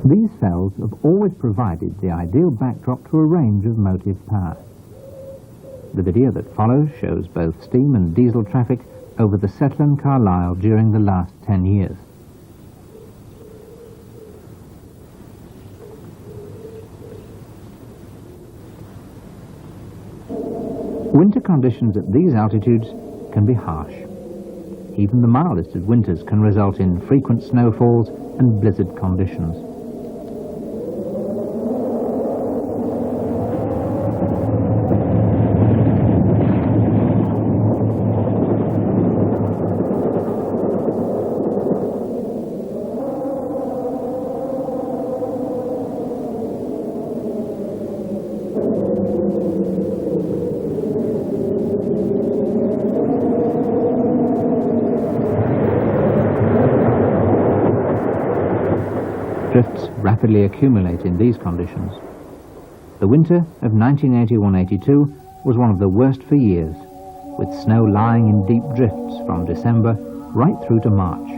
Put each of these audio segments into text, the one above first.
These fells have always provided the ideal backdrop to a range of motive power. The video that follows shows both steam and diesel traffic over the Settle and Carlisle during the last 10 years. Winter conditions at these altitudes can be harsh. Even the mildest of winters can result in frequent snowfalls and blizzard conditions. Drifts rapidly accumulate in these conditions. The winter of 1981-82 was one of the worst for years, with snow lying in deep drifts from December right through to March.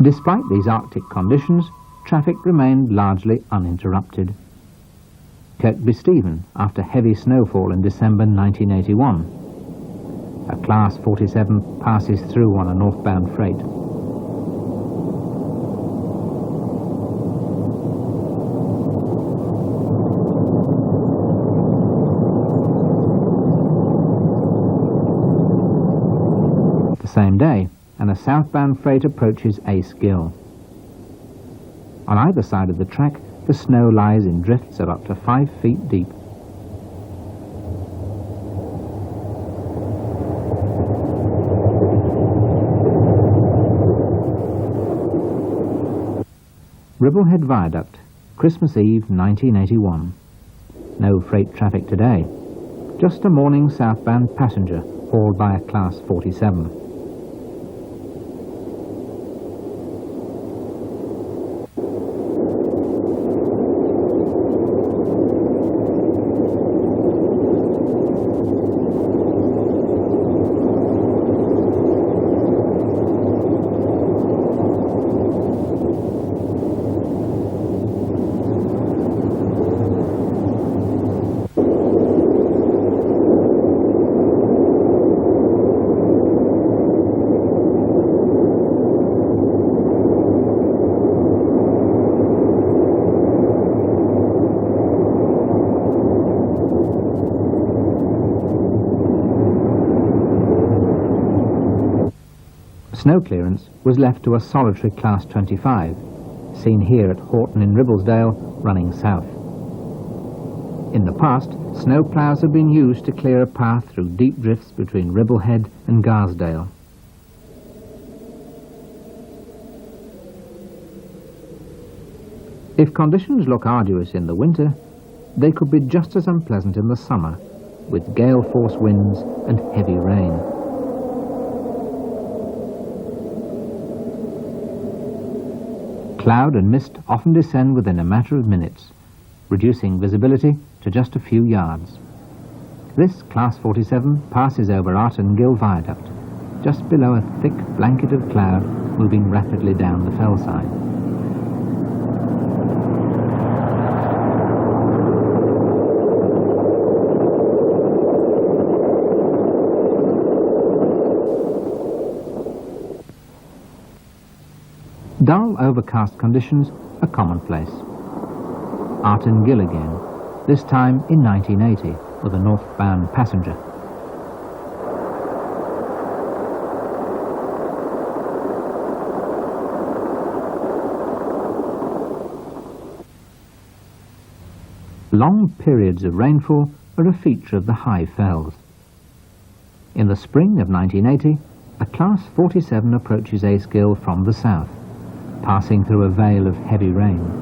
Despite these Arctic conditions, traffic remained largely uninterrupted. Kirkby Stephen, after heavy snowfall in December 1981. A Class 47 passes through on a northbound freight. The same day, and a southbound freight approaches Ace Gill. On either side of the track, the snow lies in drifts of up to 5 feet deep. Ribblehead Viaduct, Christmas Eve 1981. No freight traffic today. Just a morning southbound passenger hauled by a Class 47. Snow clearance was left to a solitary Class 25, seen here at Horton in Ribblesdale, running south. In the past, snow ploughs have been used to clear a path through deep drifts between Ribblehead and Garsdale. If conditions look arduous in the winter, they could be just as unpleasant in the summer, with gale-force winds and heavy rain. Cloud and mist often descend within a matter of minutes, reducing visibility to just a few yards. This Class 47 passes over Arton Gill Viaduct, just below a thick blanket of cloud moving rapidly down the fell side. Dull, overcast conditions are commonplace. Arton Gill again, this time in 1980 with a northbound passenger. Long periods of rainfall are a feature of the high fells. In the spring of 1980, A Class 47 approaches Aysgill from the south, passing through a veil of heavy rain.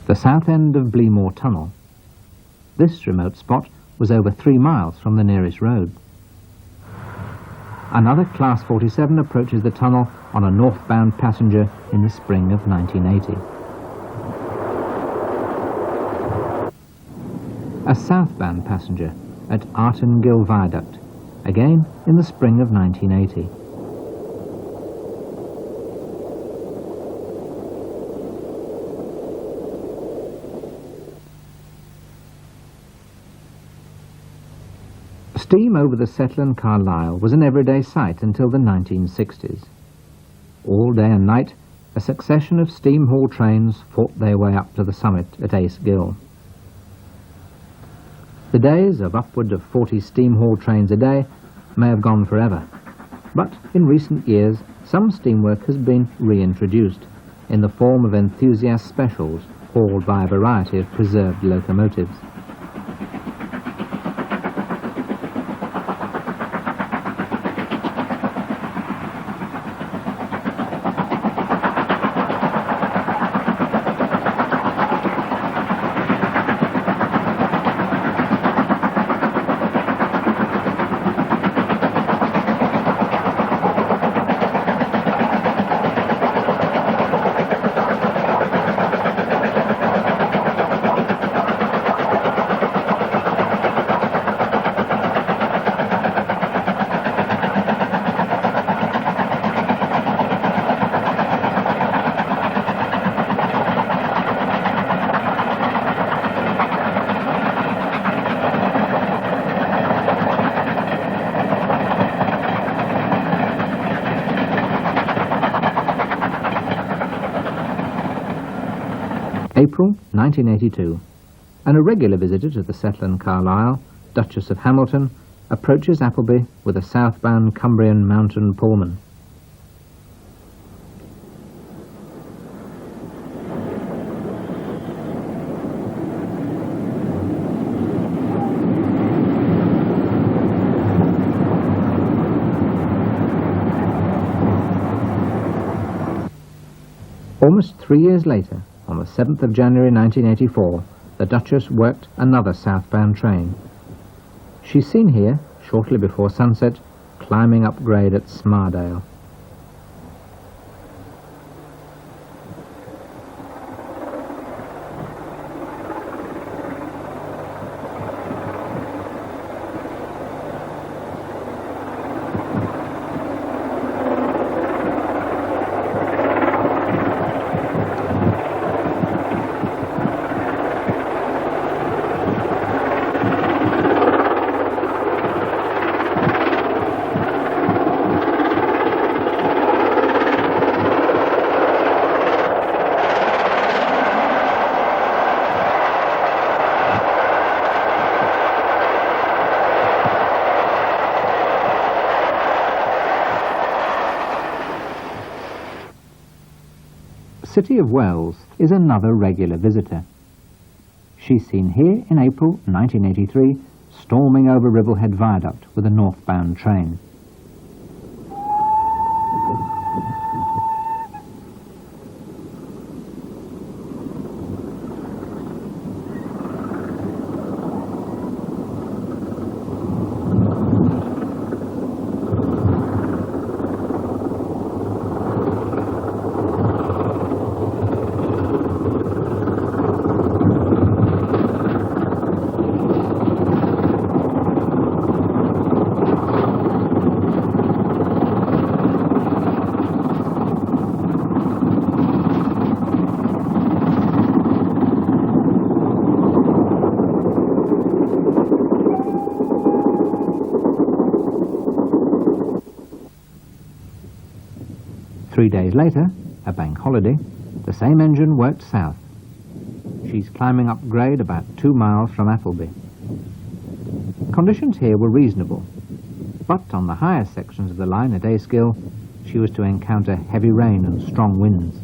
The south end of Bleemore Tunnel. This remote spot was over 3 miles from the nearest road. Another Class 47 approaches the tunnel on a northbound passenger in the spring of 1980. A southbound passenger at Artengill Viaduct, again in the spring of 1980. Steam over the Settle and Carlisle was an everyday sight until the 1960s. All day and night, a succession of steam haul trains fought their way up to the summit at Aysgill. The days of upward of 40 steam haul trains a day may have gone forever, but in recent years some steam work has been reintroduced in the form of enthusiast specials hauled by a variety of preserved locomotives. April 1982. An irregular visitor to the Settle and Carlisle, Duchess of Hamilton, approaches Appleby with a southbound Cumbrian mountain Pullman. Almost 3 years later, on the 7th of January 1984, the Duchess worked another southbound train. She's seen here, shortly before sunset, climbing up grade at Smaardale. City of Wells is another regular visitor. She's seen here in April 1983, storming over Ribblehead Viaduct with a northbound train. 3 days later, a bank holiday, the same engine worked south. She's climbing up grade about 2 miles from Appleby. Conditions here were reasonable, but on the higher sections of the line at Askill, she was to encounter heavy rain and strong winds.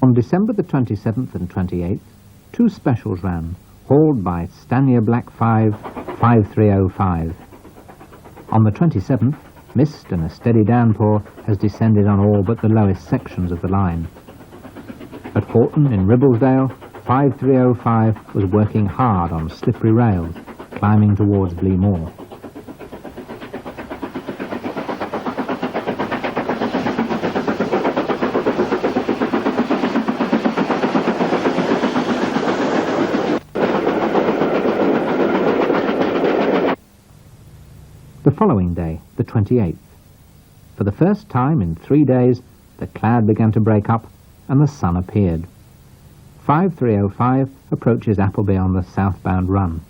On December the 27th and 28th, 2 specials ran, hauled by Stanier Black 5 5305. On the 27th, mist and a steady downpour has descended on all but the lowest sections of the line. At Horton in Ribblesdale, 5305 was working hard on slippery rails, climbing towards Blee Moor. The following day, the 28th. For the first time in 3 days, the cloud began to break up and the sun appeared. 5305 approaches Appleby on the southbound run.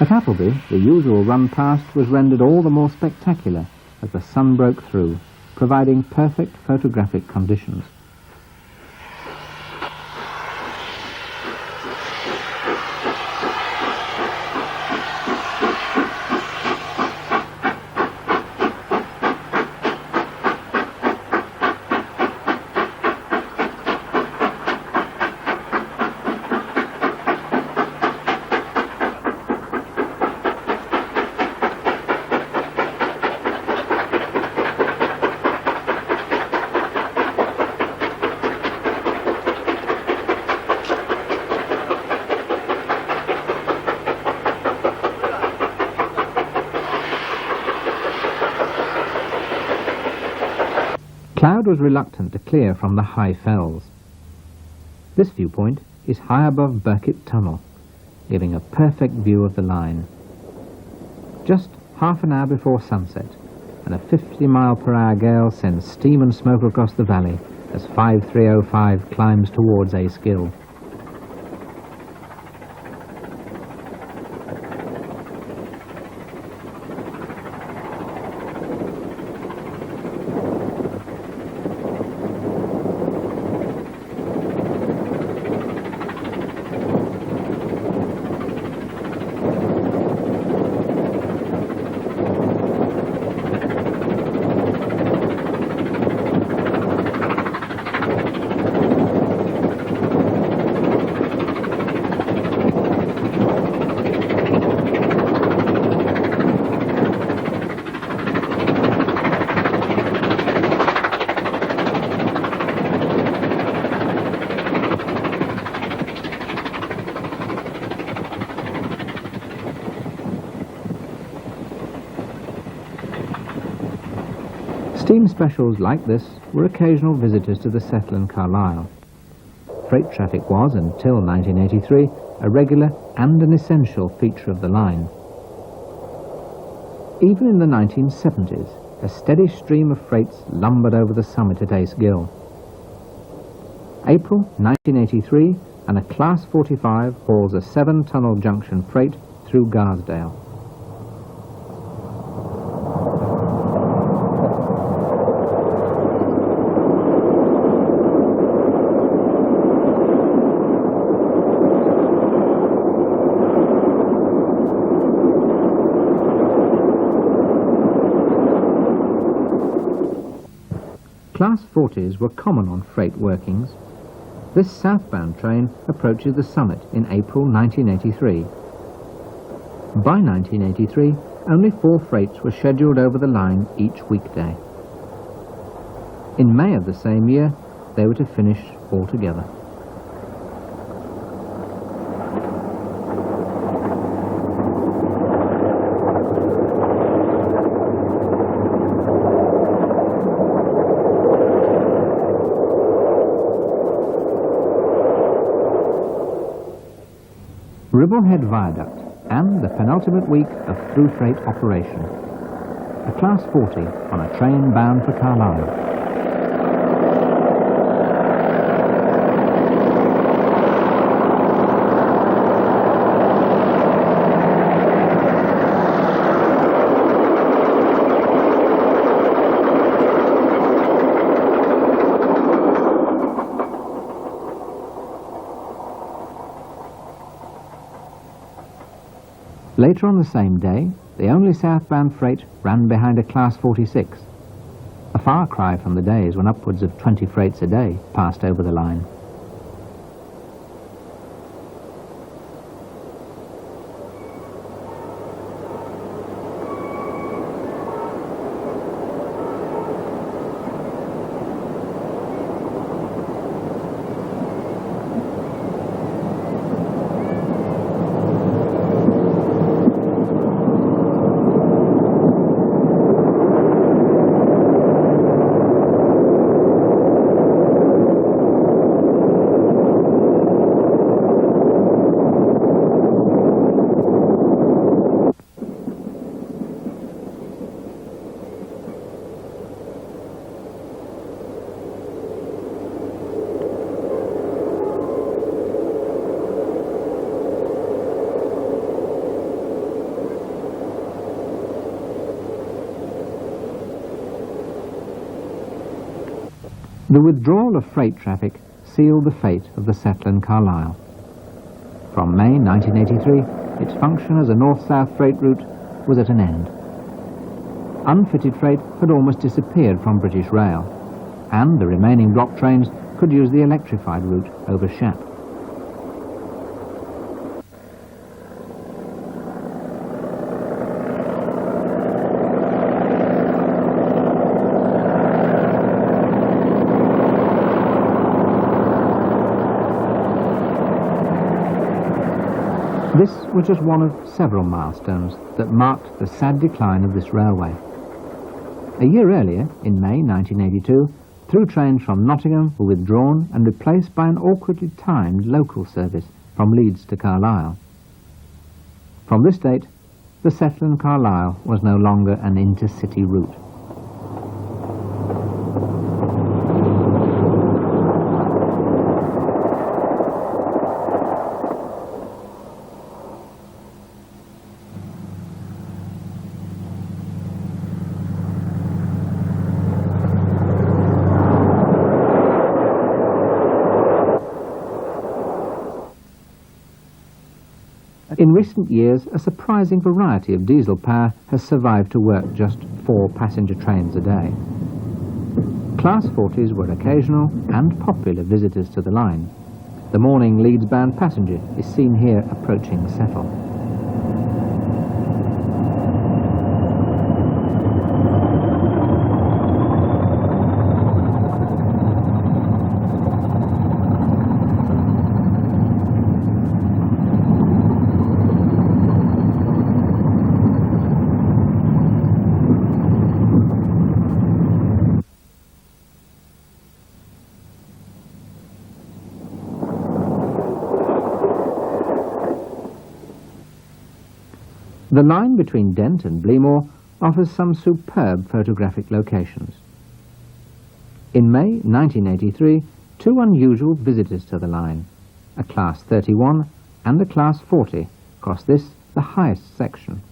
At Appleby, the usual run past was rendered all the more spectacular as the sun broke through, providing perfect photographic conditions. Cloud was reluctant to clear from the high fells. This viewpoint is high above Burkitt Tunnel, giving a perfect view of the line. Just half an hour before sunset, and a 50-mile-per-hour gale sends steam and smoke across the valley as 5305 climbs towards Askill. Steam specials like this were occasional visitors to the Settle and Carlisle. Freight traffic was, until 1983, a regular and an essential feature of the line. Even in the 1970s, a steady stream of freights lumbered over the summit at Ace Gill. April 1983, and a Class 45 hauls a 7-tunnel junction freight through Garsdale. Class 40s were common on freight workings. This southbound train approaches the summit in April 1983. By 1983, only 4 freights were scheduled over the line each weekday. In May of the same year, they were to finish altogether. Ribblehead Viaduct and the penultimate week of through freight operation. A Class 40 on a train bound for Carlisle. Later on the same day, the only southbound freight ran behind a Class 46, a far cry from the days when upwards of 20 freights a day passed over the line. The withdrawal of freight traffic sealed the fate of the Settle and Carlisle. From May 1983, its function as a north-south freight route was at an end. Unfitted freight had almost disappeared from British Rail, and the remaining block trains could use the electrified route over Shap. This was just one of several milestones that marked the sad decline of this railway. A year earlier, in May 1982, through trains from Nottingham were withdrawn and replaced by an awkwardly timed local service from Leeds to Carlisle. From this date, the Settle and Carlisle was no longer an intercity route. In recent years, a surprising variety of diesel power has survived to work just 4 passenger trains a day. Class 40s were occasional and popular visitors to the line. The morning Leeds-bound passenger is seen here approaching Settle. The line between Dent and Bleemore offers some superb photographic locations. In May 1983, two unusual visitors to the line, a Class 31 and a Class 40, crossed this, the highest section.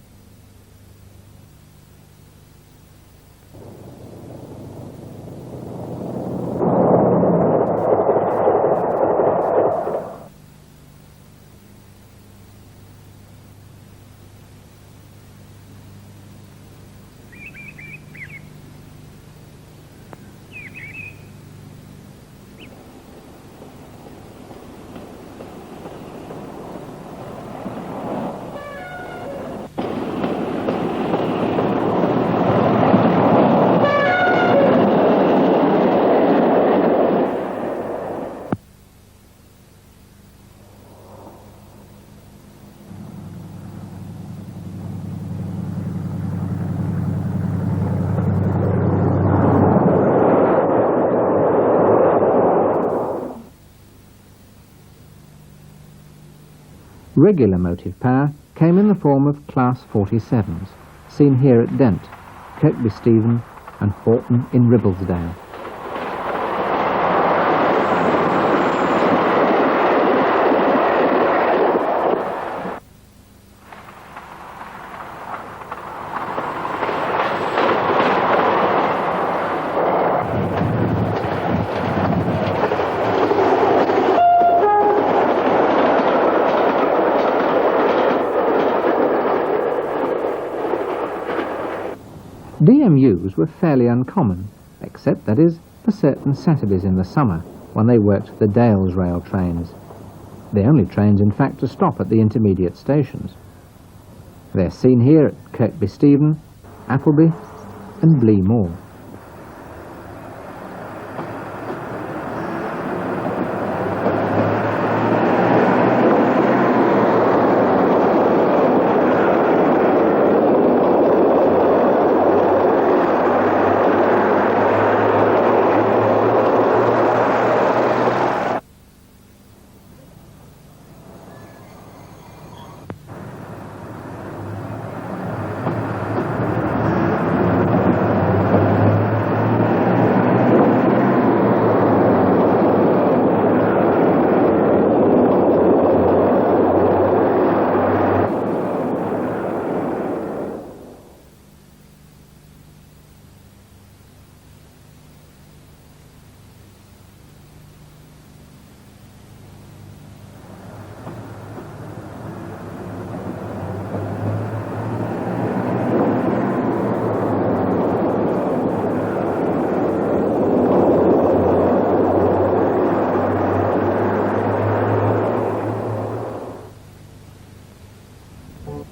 Regular motive power came in the form of Class 47s, seen here at Dent, Kirkby Stephen and Horton in Ribblesdale. DMUs were fairly uncommon, except, that is, for certain Saturdays in the summer, when they worked the Dales rail trains. The only trains, in fact, to stop at the intermediate stations. They're seen here at Kirkby Stephen, Appleby and Bleemore.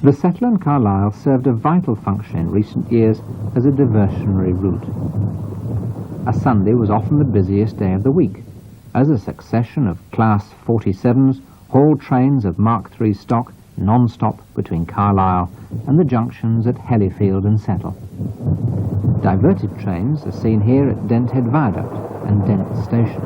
The Settle and Carlisle served a vital function in recent years as a diversionary route. A Sunday was often the busiest day of the week, as a succession of Class 47s hauled trains of Mark III stock non-stop between Carlisle and the junctions at Hellifield and Settle. Diverted trains are seen here at Dent Head Viaduct and Dent Station.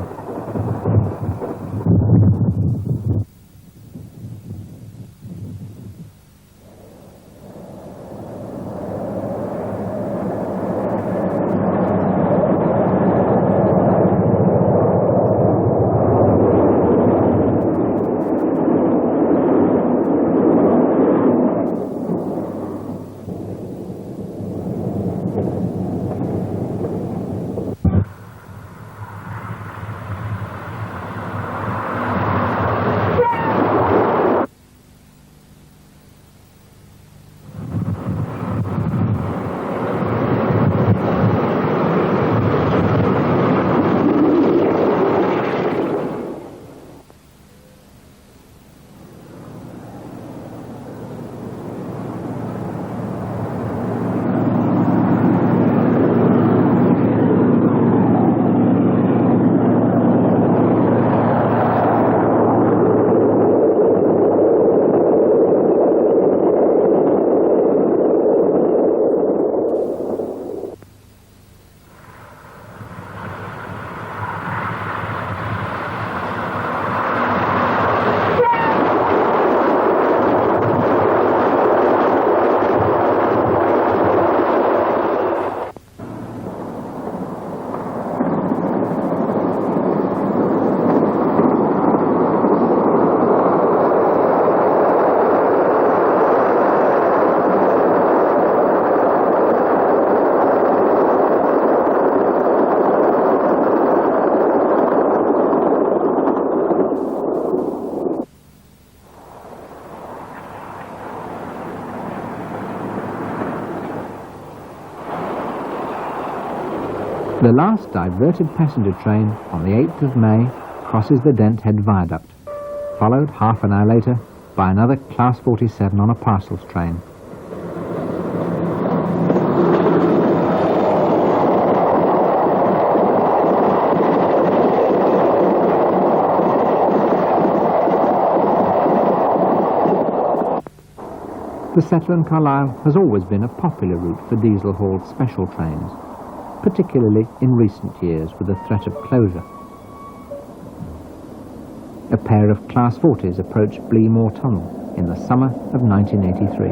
The last diverted passenger train on the 8th of May crosses the Dent Head Viaduct, followed half an hour later by another Class 47 on a parcels train. The Settler and Carlisle has always been a popular route for diesel-hauled special trains, particularly in recent years with the threat of closure. A pair of Class 40s approached Bleemore Tunnel in the summer of 1983.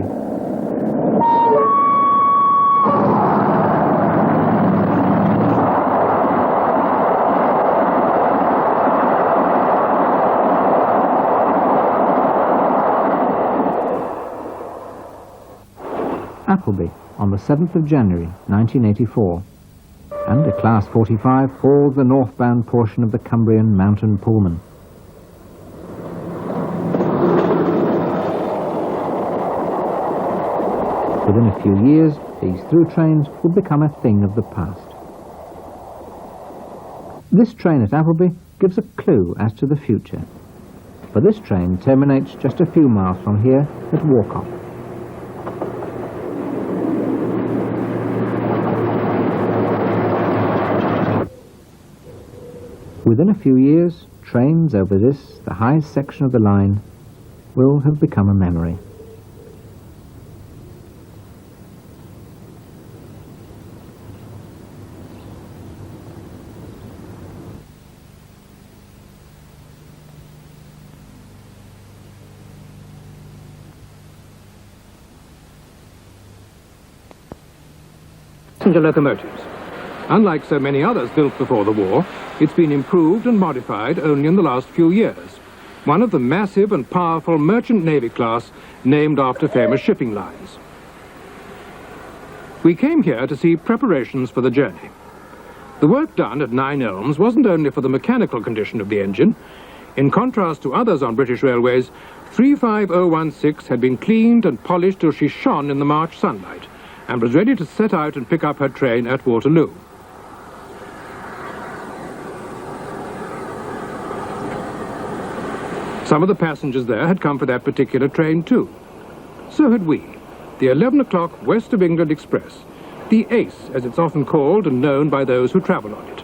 Appleby on the 7th of January 1984, and a Class 45 hauled the northbound portion of the Cumbrian Mountain Pullman. Within a few years, these through trains would become a thing of the past. This train at Appleby gives a clue as to the future, for this train terminates just a few miles from here at Warcock. Within a few years, trains over this, the highest section of the line, will have become a memory. Passenger locomotives. Unlike so many others built before the war, it's been improved and modified only in the last few years. One of the massive and powerful merchant navy class named after famous shipping lines. We came here to see preparations for the journey. The work done at Nine Elms wasn't only for the mechanical condition of the engine. In contrast to others on British railways, 35016 had been cleaned and polished till she shone in the March sunlight and was ready to set out and pick up her train at Waterloo. Some of the passengers there had come for that particular train too. So had we, the 11 o'clock West of England Express, the Ace as it's often called and known by those who travel on it,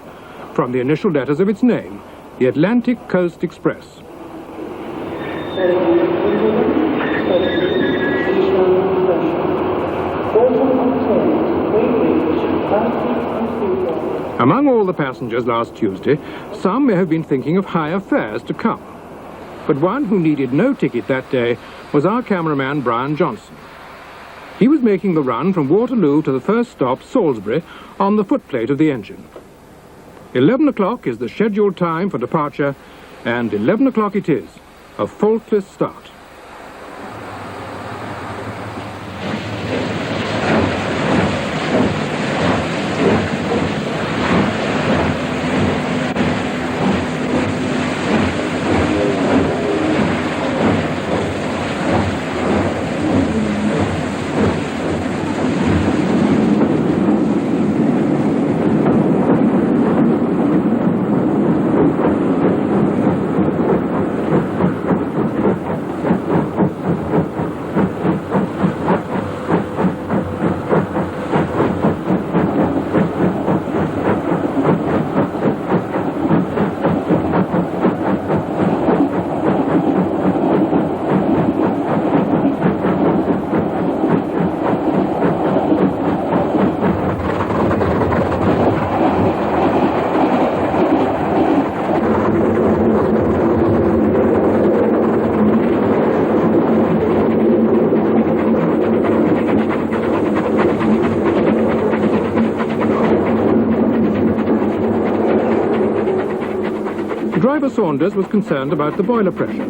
from the initial letters of its name, the Atlantic Coast Express. Among all the passengers last Tuesday, some may have been thinking of higher fares to come. But one who needed no ticket that day was our cameraman, Brian Johnson. He was making the run from Waterloo to the first stop, Salisbury, on the footplate of the engine. 11 o'clock is the scheduled time for departure, and 11 o'clock it is, a faultless start. Driver Saunders was concerned about the boiler pressure.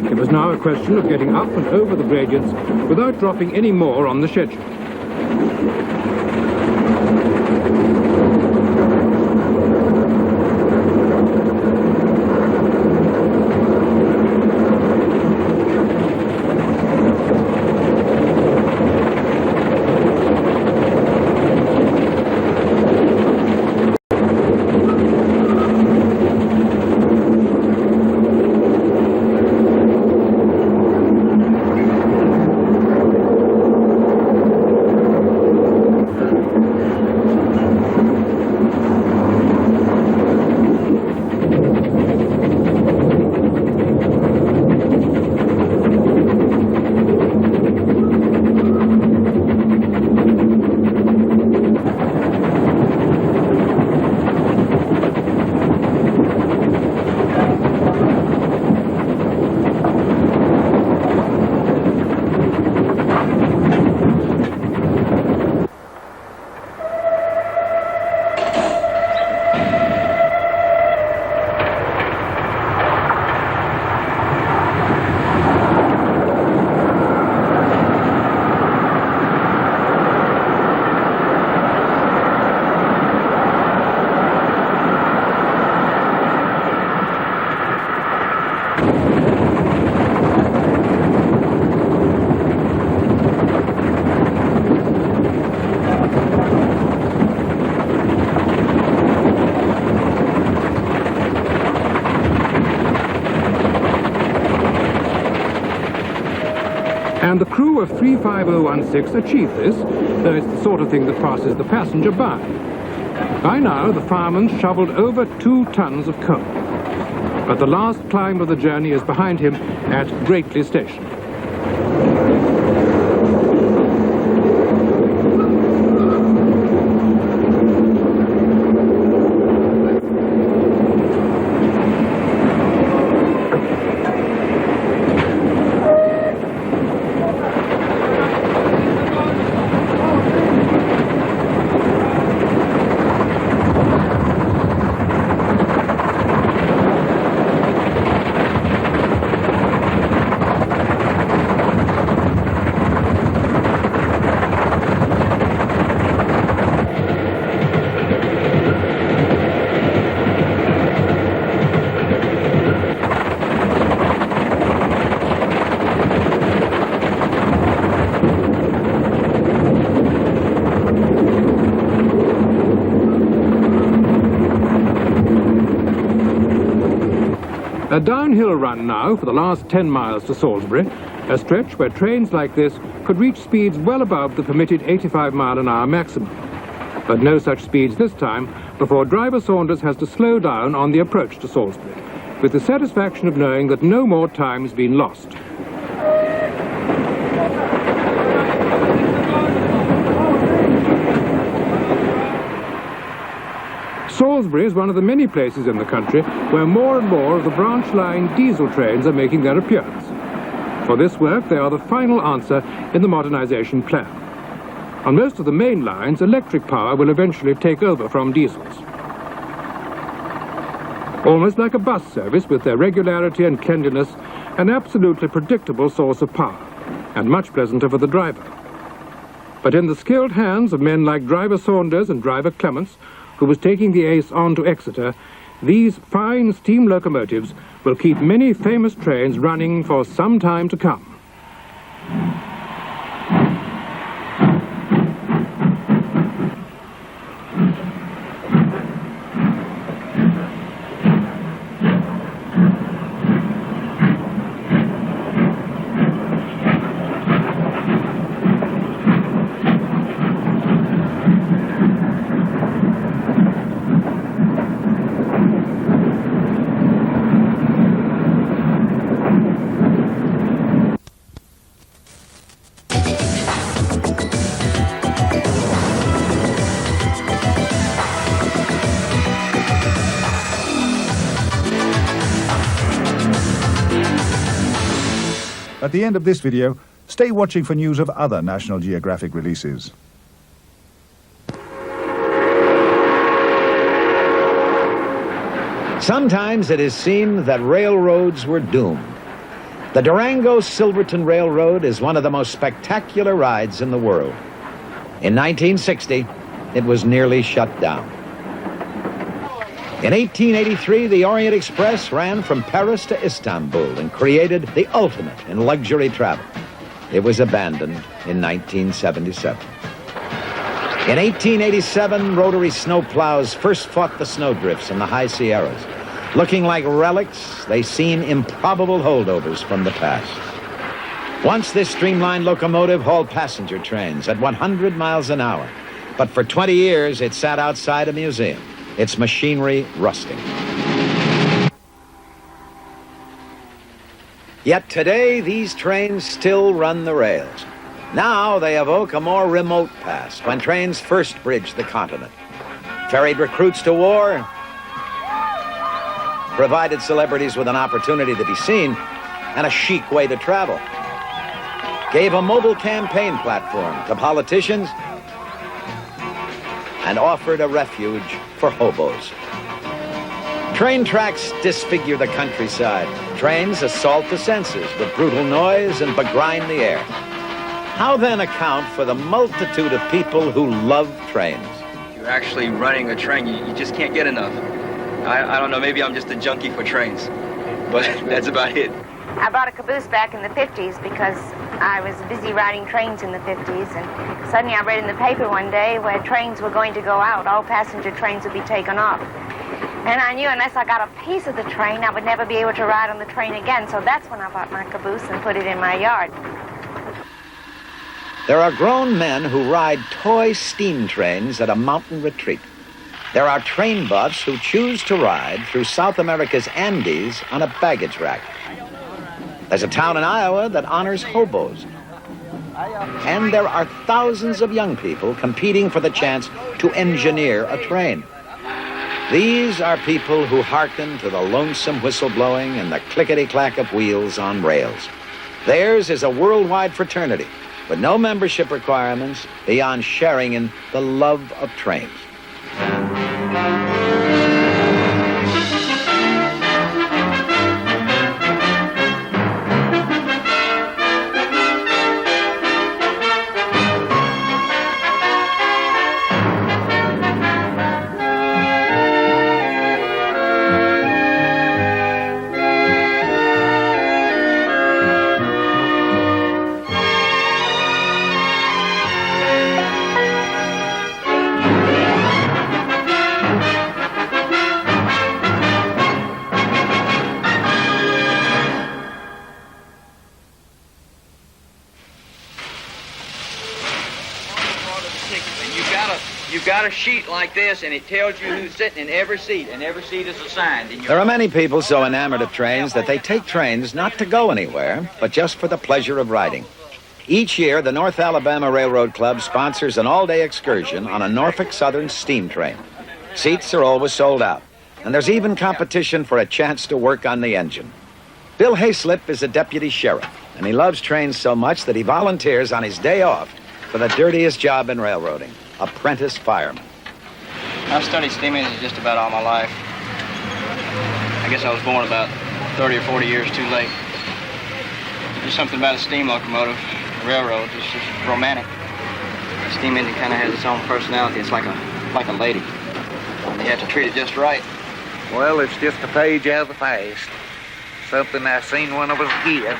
It was now a question of getting up and over the gradients without dropping any more on the schedule. a 35016 achieve this, though it's the sort of thing that passes the passenger by. By now, the fireman's shoveled over 2 tons of coal. But the last climb of the journey is behind him at Greatley Station. A downhill run now for the last 10 miles to Salisbury, a stretch where trains like this could reach speeds well above the permitted 85-mile-an-hour maximum. But no such speeds this time before driver Saunders has to slow down on the approach to Salisbury, with the satisfaction of knowing that no more time's been lost. Salisbury is one of the many places in the country where more and more of the branch line diesel trains are making their appearance. For this work, they are the final answer in the modernisation plan. On most of the main lines, electric power will eventually take over from diesels. Almost like a bus service with their regularity and cleanliness, an absolutely predictable source of power, and much pleasanter for the driver. But in the skilled hands of men like driver Saunders and driver Clements, who was taking the Ace on to Exeter, these fine steam locomotives will keep many famous trains running for some time to come. At the end of this video, stay watching for news of other National Geographic releases. Sometimes it is seen that railroads were doomed. The Durango-Silverton Railroad is one of the most spectacular rides in the world. In 1960, it was nearly shut down. In 1883, the Orient Express ran from Paris to Istanbul and created the ultimate in luxury travel. It was abandoned in 1977. In 1887, rotary snowplows first fought the snowdrifts in the high Sierras. Looking like relics, they seem improbable holdovers from the past. Once this streamlined locomotive hauled passenger trains at 100 miles an hour, but for 20 years it sat outside a museum, its machinery rusting. Yet today, these trains still run the rails. Now they evoke a more remote past, when trains first bridged the continent, ferried recruits to war, provided celebrities with an opportunity to be seen and a chic way to travel, gave a mobile campaign platform to politicians, and offered a refuge for hobos. Train tracks disfigure the countryside. Trains assault the senses with brutal noise and begrind the air. How then account for the multitude of people who love trains? If you're actually running a train, you just can't get enough. I don't know, maybe I'm just a junkie for trains, but that's about it. I bought a caboose back in the 50s because I was busy riding trains in the 50s, and suddenly I read in the paper one day where trains were going to go out, all passenger trains would be taken off. And I knew unless I got a piece of the train, I would never be able to ride on the train again, so that's when I bought my caboose and put it in my yard. There are grown men who ride toy steam trains at a mountain retreat. There are train buffs who choose to ride through South America's Andes on a baggage rack. There's a town in Iowa that honors hobos. And there are thousands of young people competing for the chance to engineer a train. These are people who hearken to the lonesome whistle blowing and the clickety-clack of wheels on rails. Theirs is a worldwide fraternity with no membership requirements beyond sharing in the love of trains. You've got a sheet like this, and it tells you who's sitting in every seat, and every seat is assigned. There are many people so enamored of trains that they take trains not to go anywhere, but just for the pleasure of riding. Each year, the North Alabama Railroad Club sponsors an all-day excursion on a Norfolk Southern steam train. Seats are always sold out, and there's even competition for a chance to work on the engine. Bill Hayslip is a deputy sheriff, and he loves trains so much that he volunteers on his day off for the dirtiest job in railroading, apprentice fireman. I've studied steam engines just about all my life. I guess I was born about 30 or 40 years too late. There's something about a steam locomotive, a railroad, it's just romantic. The steam engine kind of has its own personality. It's like a lady. You have to treat it just right. Well, it's just a page out of the past. Something I seen when I was a kid.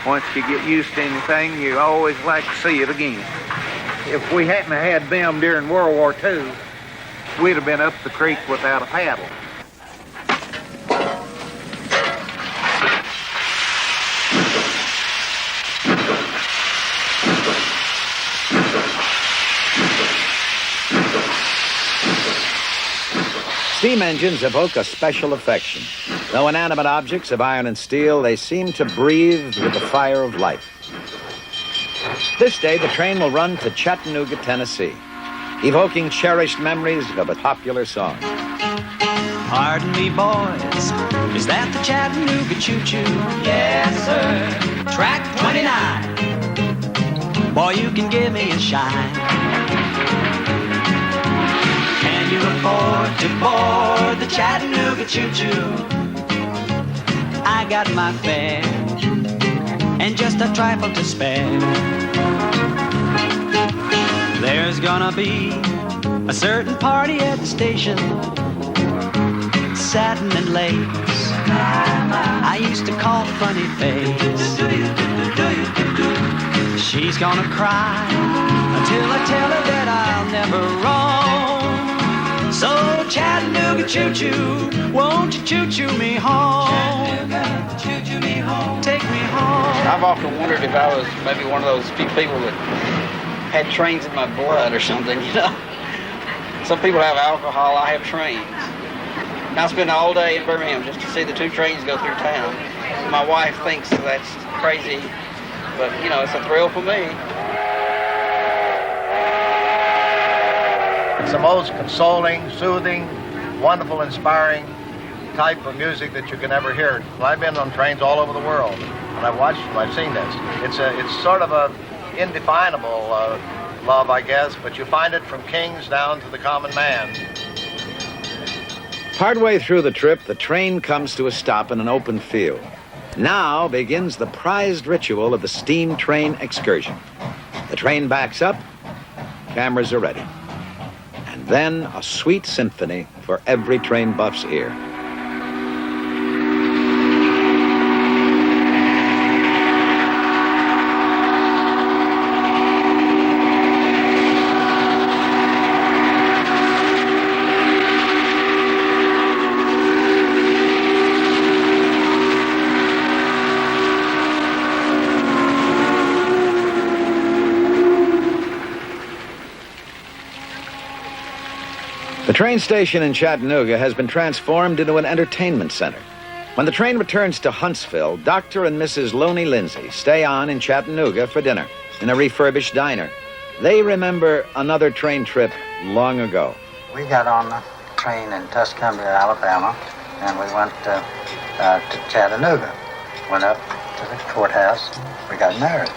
Once you get used to anything, you always like to see it again. If we hadn't had them during World War II, we'd have been up the creek without a paddle. Steam engines evoke a special affection. Though inanimate objects of iron and steel, they seem to breathe with the fire of life. This day, the train will run to Chattanooga, Tennessee, evoking cherished memories of a popular song. Pardon me, boys, is that the Chattanooga choo-choo? Yes, sir. Track 29. Boy, you can give me a shine. Can you afford to board the Chattanooga choo-choo? I got my fare and just a trifle to spare. There's gonna be a certain party at the station, satin and lace. I used to call Funny Face. She's gonna cry until I tell her that I'll never roam. So Chattanooga choo-choo, won't you choo-choo me home? Chattanooga, choo-choo me home. Take me home. I've often wondered if I was maybe one of those people that had trains in my blood or something, you know. Some people have alcohol, I have trains. And I spend all day in Birmingham just to see the two trains go through town. My wife thinks that's crazy, but, you know, it's a thrill for me. It's the most consoling, soothing, wonderful, inspiring type of music that you can ever hear. Well, I've been on trains all over the world, and I've watched them, I've seen this. It's sort of a indefinable love, I guess, but you find it from kings down to the common man. Partway through the trip, the train comes to a stop in an open field. Now begins the prized ritual of the steam train excursion. The train backs up, cameras are ready. And then a sweet symphony for every train buff's ear. train station in Chattanooga has been transformed into an entertainment center. When the train returns to Huntsville, Dr. and Mrs. Loney Lindsay stay on in Chattanooga for dinner in a refurbished diner. They remember another train trip long ago. We got on the train in Tuscumbia, Alabama, and we went to Chattanooga. Went up to the courthouse. We got married.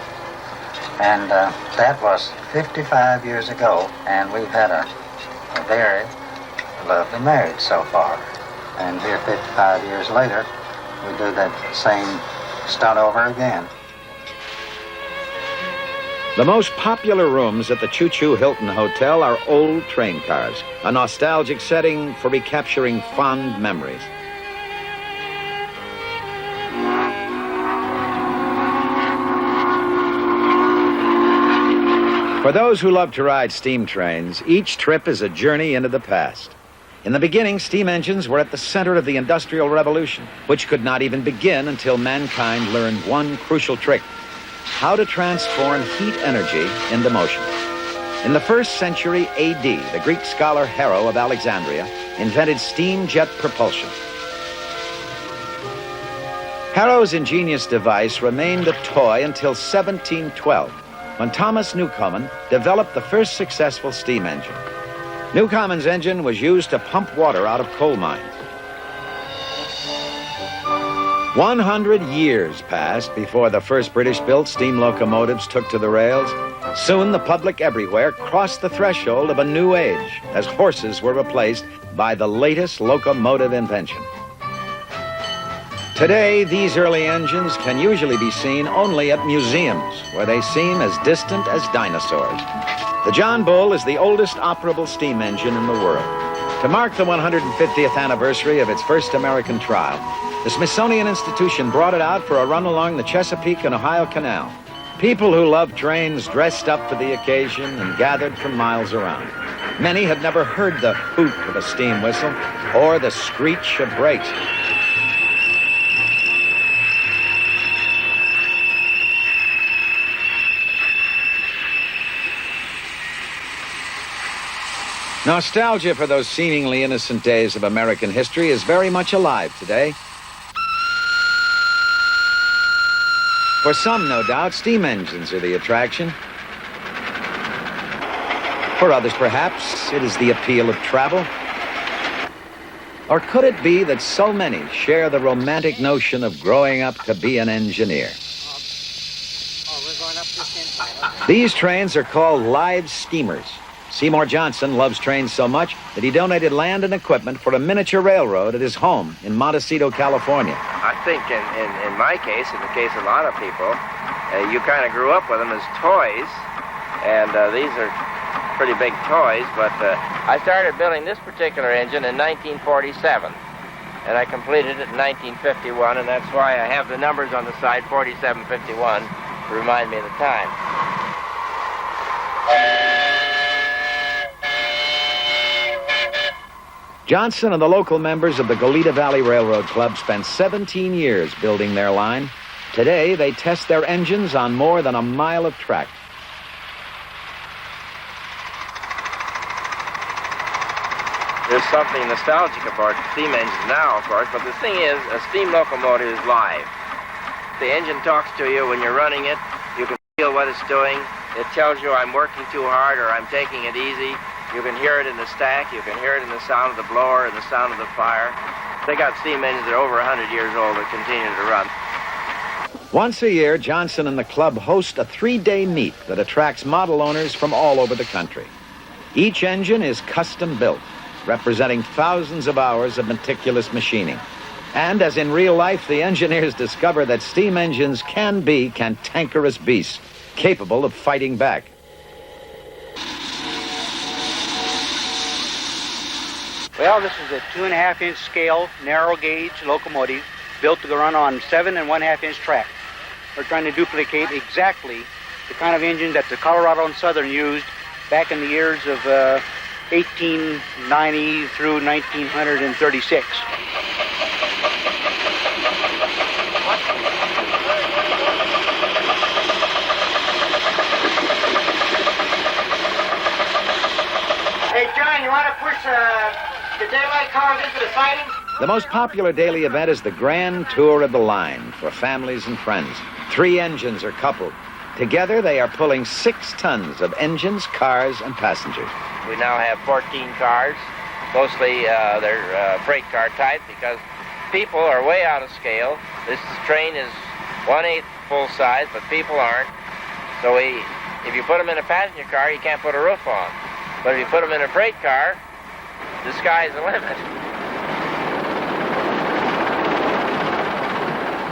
And that was 55 years ago, and we've had a very lovely marriage so far. And here 55 years later, we do that same stunt over again. The most popular rooms at the Choo Choo Hilton Hotel are old train cars, a nostalgic setting for recapturing fond memories. For those who love to ride steam trains, each trip is a journey into the past. In the beginning, steam engines were at the center of the Industrial Revolution, which could not even begin until mankind learned one crucial trick: how to transform heat energy into motion. In the 1st century A.D., the Greek scholar Harrow of Alexandria invented steam jet propulsion. Harrow's ingenious device remained a toy until 1712, when Thomas Newcomen developed the first successful steam engine. Newcomen's engine was used to pump water out of coal mines. 100 years passed before the first British-built steam locomotives took to the rails. Soon the public everywhere crossed the threshold of a new age as horses were replaced by the latest locomotive invention. Today, these early engines can usually be seen only at museums, where they seem as distant as dinosaurs. The John Bull is the oldest operable steam engine in the world. To mark the 150th anniversary of its first American trial, the Smithsonian Institution brought it out for a run along the Chesapeake and Ohio Canal. People who love trains dressed up for the occasion and gathered from miles around. Many had never heard the hoot of a steam whistle or the screech of brakes. Nostalgia for those seemingly innocent days of American history is very much alive today. For some, no doubt, steam engines are the attraction. For others, perhaps, it is the appeal of travel. Or could it be that so many share the romantic notion of growing up to be an engineer? These trains are called live steamers. Seymour Johnson loves trains so much that he donated land and equipment for a miniature railroad at his home in Montecito, California. I think in my case, in the case of a lot of people, you kind of grew up with them as toys, and these are pretty big toys, but I started building this particular engine in 1947, and I completed it in 1951, and that's why I have the numbers on the side, 4751, to remind me of the time. Johnson and the local members of the Goleta Valley Railroad Club spent 17 years building their line. Today, they test their engines on more than a mile of track. There's something nostalgic about steam engines now, of course, but the thing is, a steam locomotive is live. The engine talks to you when you're running it. You can feel what it's doing. It tells you I'm working too hard or I'm taking it easy. You can hear it in the stack, you can hear it in the sound of the blower and the sound of the fire. They got steam engines that are over 100 years old that continue to run. Once a year, Johnson and the club host a 3-day meet that attracts model owners from all over the country. Each engine is custom built, representing thousands of hours of meticulous machining. And as in real life, the engineers discover that steam engines can be cantankerous beasts, capable of fighting back. Well, this is a 2.5-inch scale, narrow gauge locomotive built to run on 7 1/2-inch track. We're trying to duplicate exactly the kind of engine that the Colorado and Southern used back in the years of 1890 through 1936. Hey, John, you want to push daylight cars into the siding? The most popular daily event is the Grand Tour of the Line for families and friends. 3 engines are coupled. Together, they are pulling 6 tons of engines, cars, and passengers. We now have 14 cars. Mostly they're freight car type because people are way out of scale. This train is 1/8 full size, but people aren't. So if you put them in a passenger car, you can't put a roof on. But if you put them in a freight car, the sky's the limit.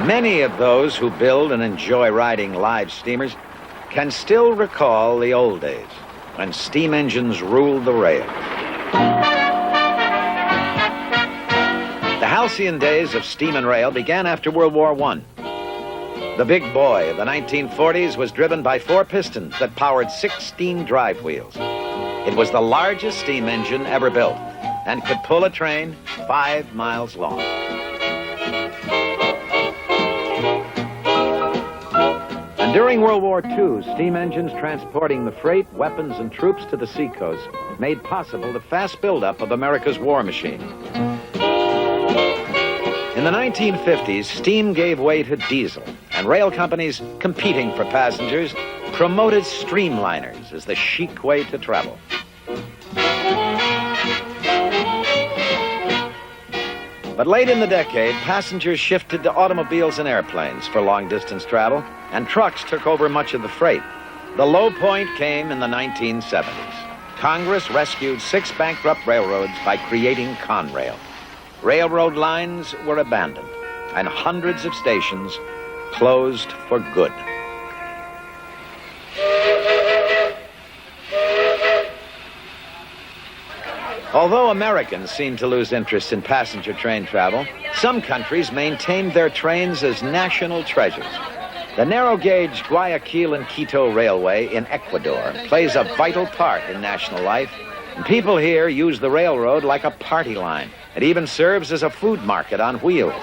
Many of those who build and enjoy riding live steamers can still recall the old days when steam engines ruled the rails. The halcyon days of steam and rail began after World War I. The big boy of the 1940s was driven by 4 pistons that powered 16 drive wheels. It was the largest steam engine ever built and could pull a train 5 miles long. And during World War II, steam engines transporting the freight, weapons, and troops to the seacoast made possible the fast buildup of America's war machine. In the 1950s, steam gave way to diesel, and rail companies competing for passengers promoted streamliners as the chic way to travel. But late in the decade, passengers shifted to automobiles and airplanes for long-distance travel, and trucks took over much of the freight. The low point came in the 1970s. Congress rescued 6 bankrupt railroads by creating Conrail. Railroad lines were abandoned, and hundreds of stations closed for good. Although Americans seemed to lose interest in passenger train travel, some countries maintained their trains as national treasures. The narrow-gauge Guayaquil and Quito Railway in Ecuador plays a vital part in national life, and people here use the railroad like a party line. It even serves as a food market on wheels.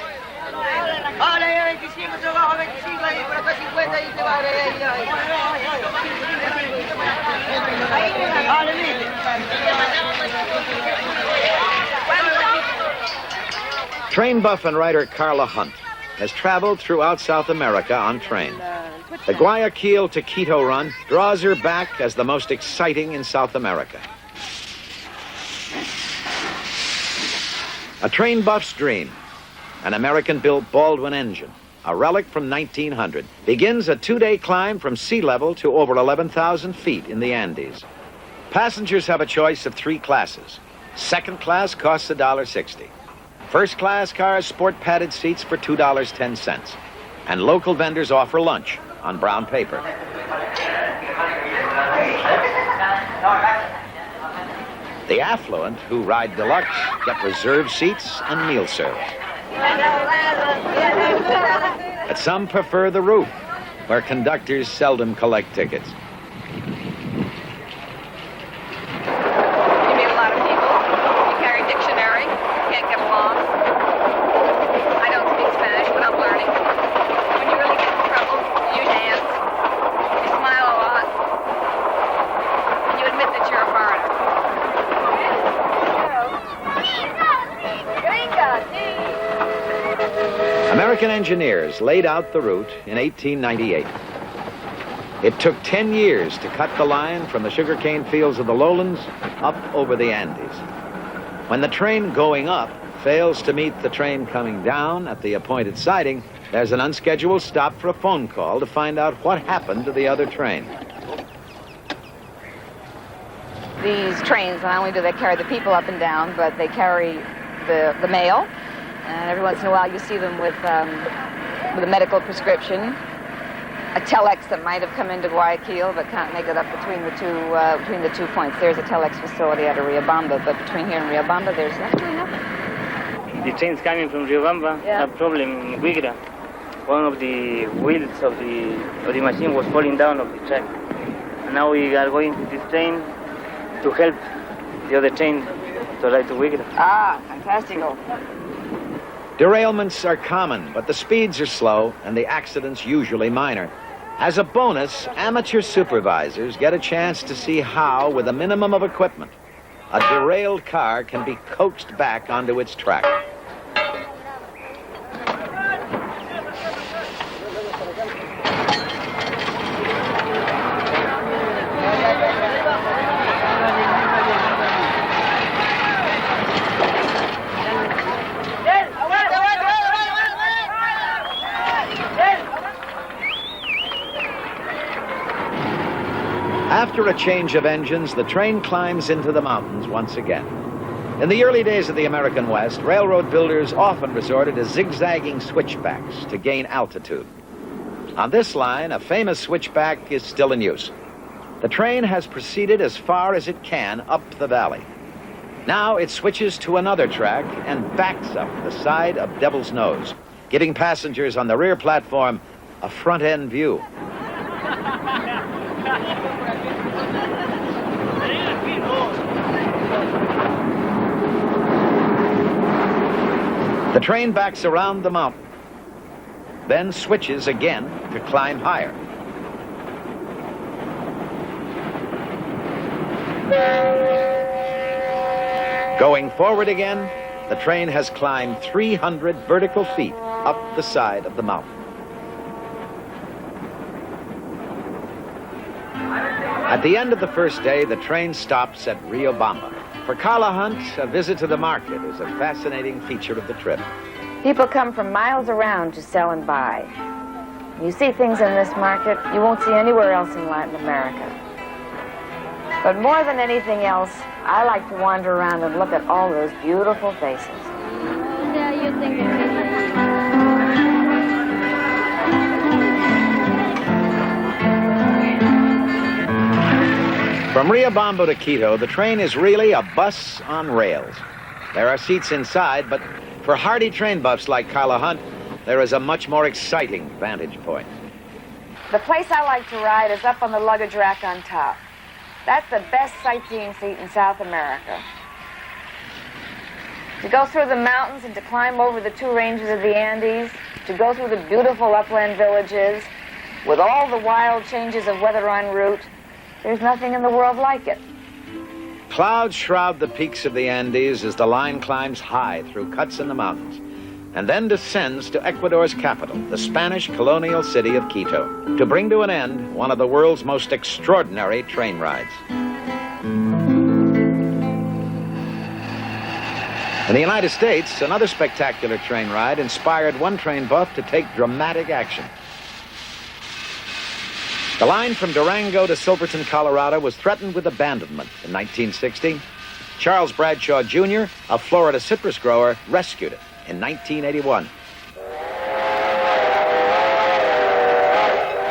Train buff and writer Carla Hunt has traveled throughout South America on trains. The Guayaquil to Quito run draws her back as the most exciting in South America. A train buff's dream, an American-built Baldwin engine, a relic from 1900, begins a 2-day climb from sea level to over 11,000 feet in the Andes. Passengers have a choice of 3 classes. Second class costs $1.60. First class cars sport padded seats for $2.10. And local vendors offer lunch on brown paper. The affluent who ride deluxe get reserved seats and meal service. But some prefer the roof, where conductors seldom collect tickets. You meet a lot of people. You carry a dictionary. Can't get along. I don't speak Spanish, but I'm learning. When you really get in trouble, you dance. You smile a lot. And you admit that you're a foreigner. American engineers laid out the route in 1898. It took 10 years to cut the line from the sugarcane fields of the lowlands up over the Andes. When the train going up fails to meet the train coming down at the appointed siding, there's an unscheduled stop for a phone call to find out what happened to the other train. These trains, not only do they carry the people up and down, but they carry the mail. And every once in a while you see them with a medical prescription, a telex that might have come into Guayaquil but can't make it up between the two points. There's a telex facility at Riobamba, but between here and Riobamba there's absolutely nothing. The trains coming from Riobamba have a problem in Huigra. One of the wheels of the machine was falling down off the track. And now we are going to this train to help the other train to ride to Huigra. Ah, fantastico. Derailments are common, but the speeds are slow and the accidents usually minor. As a bonus, amateur supervisors get a chance to see how, with a minimum of equipment, a derailed car can be coaxed back onto its track. After a change of engines, the train climbs into the mountains once again. In the early days of the American West, railroad builders often resorted to zigzagging switchbacks to gain altitude. On this line, a famous switchback is still in use. The train has proceeded as far as it can up the valley. Now it switches to another track and backs up the side of Devil's Nose, giving passengers on the rear platform a front-end view. The train backs around the mountain, then switches again to climb higher. Going forward again, the train has climbed 300 vertical feet up the side of the mountain. At the end of the first day, the train stops at Riobamba. For Carla Hunt, a visit to the market is a fascinating feature of the trip. People come from miles around to sell and buy. You see things in this market you won't see anywhere else in Latin America. But more than anything else, I like to wander around and look at all those beautiful faces. Yeah, you think From Riobamba to Quito, the train is really a bus on rails. There are seats inside, but for hardy train buffs like Carla Hunt, there is a much more exciting vantage point. The place I like to ride is up on the luggage rack on top. That's the best sightseeing seat in South America. To go through the mountains and to climb over the two ranges of the Andes, to go through the beautiful upland villages, with all the wild changes of weather en route, there's nothing in the world like it. Clouds shroud the peaks of the Andes as the line climbs high through cuts in the mountains, and then descends to Ecuador's capital, the Spanish colonial city of Quito, to bring to an end one of the world's most extraordinary train rides. In the United States, another spectacular train ride inspired one train buff to take dramatic action. The line from Durango to Silverton, Colorado was threatened with abandonment in 1960. Charles Bradshaw, Jr., a Florida citrus grower, rescued it in 1981.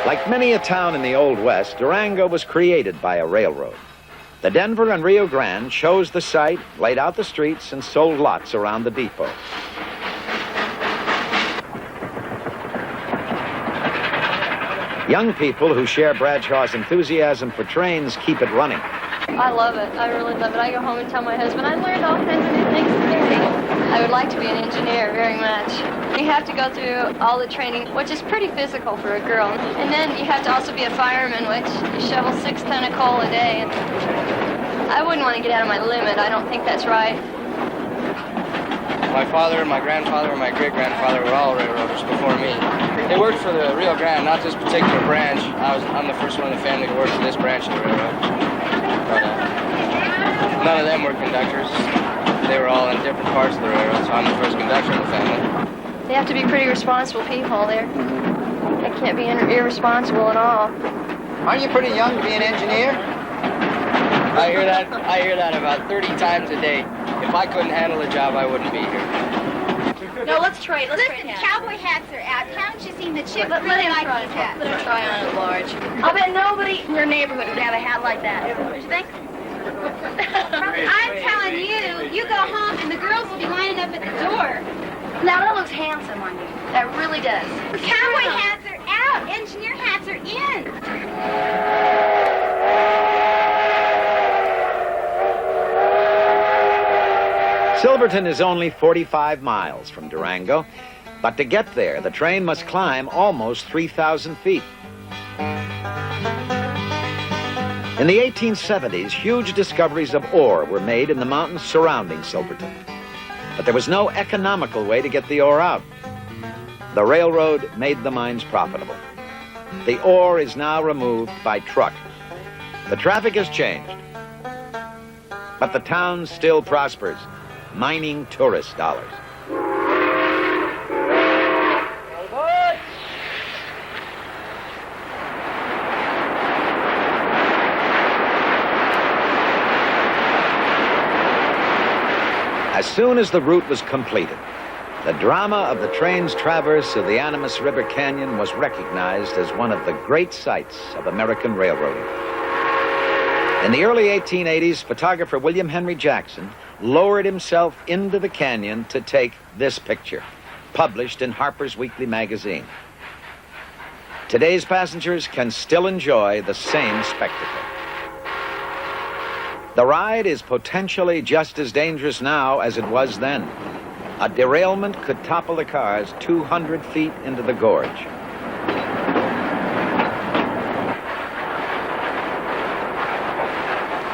Like many a town in the Old West, Durango was created by a railroad. The Denver and Rio Grande chose the site, laid out the streets, and sold lots around the depot. Young people who share Bradshaw's enthusiasm for trains keep it running. I love it. I really love it. I go home and tell my husband, I learned all kinds of new things today. I would like to be an engineer very much. You have to go through all the training, which is pretty physical for a girl. And then you have to also be a fireman, which you shovel 6 tons of coal a day. And I wouldn't want to get out of my limit. I don't think that's right. My father, my grandfather, and my great-grandfather were all railroaders before me. They worked for the Rio Grande, not this particular branch. I'm the first one in the family to work for this branch of the railroad. But none of them were conductors. They were all in different parts of the railroad, so I'm the first conductor in the family. They have to be pretty responsible people. They can't be irresponsible at all. Aren't you pretty young to be an engineer? I hear that about 30 times a day. If I couldn't handle the job, I wouldn't be here. No, let's trade. Listen, cowboy hats are out. Haven't you seen the chicks Let really him like try. these hats? Let him try on at large. I'll bet nobody in your neighborhood would have a hat like that. Don't you think? I'm telling you, you go home and the girls will be lining up at the door. Now that looks handsome on you. That really does. Cowboy hats are out. Engineer hats are in. Silverton is only 45 miles from Durango, but to get there, the train must climb almost 3,000 feet. In the 1870s, huge discoveries of ore were made in the mountains surrounding Silverton. But there was no economical way to get the ore out. The railroad made the mines profitable. The ore is now removed by truck. The traffic has changed, but the town still prospers, mining tourist dollars. As soon as the route was completed, the drama of the train's traverse of the Animas River Canyon was recognized as one of the great sights of American railroading. In the early 1880s, photographer William Henry Jackson lowered himself into the canyon to take this picture, published in Harper's Weekly magazine. Today's passengers can still enjoy the same spectacle. The ride is potentially just as dangerous now as it was then. A derailment could topple the cars 200 feet into the gorge.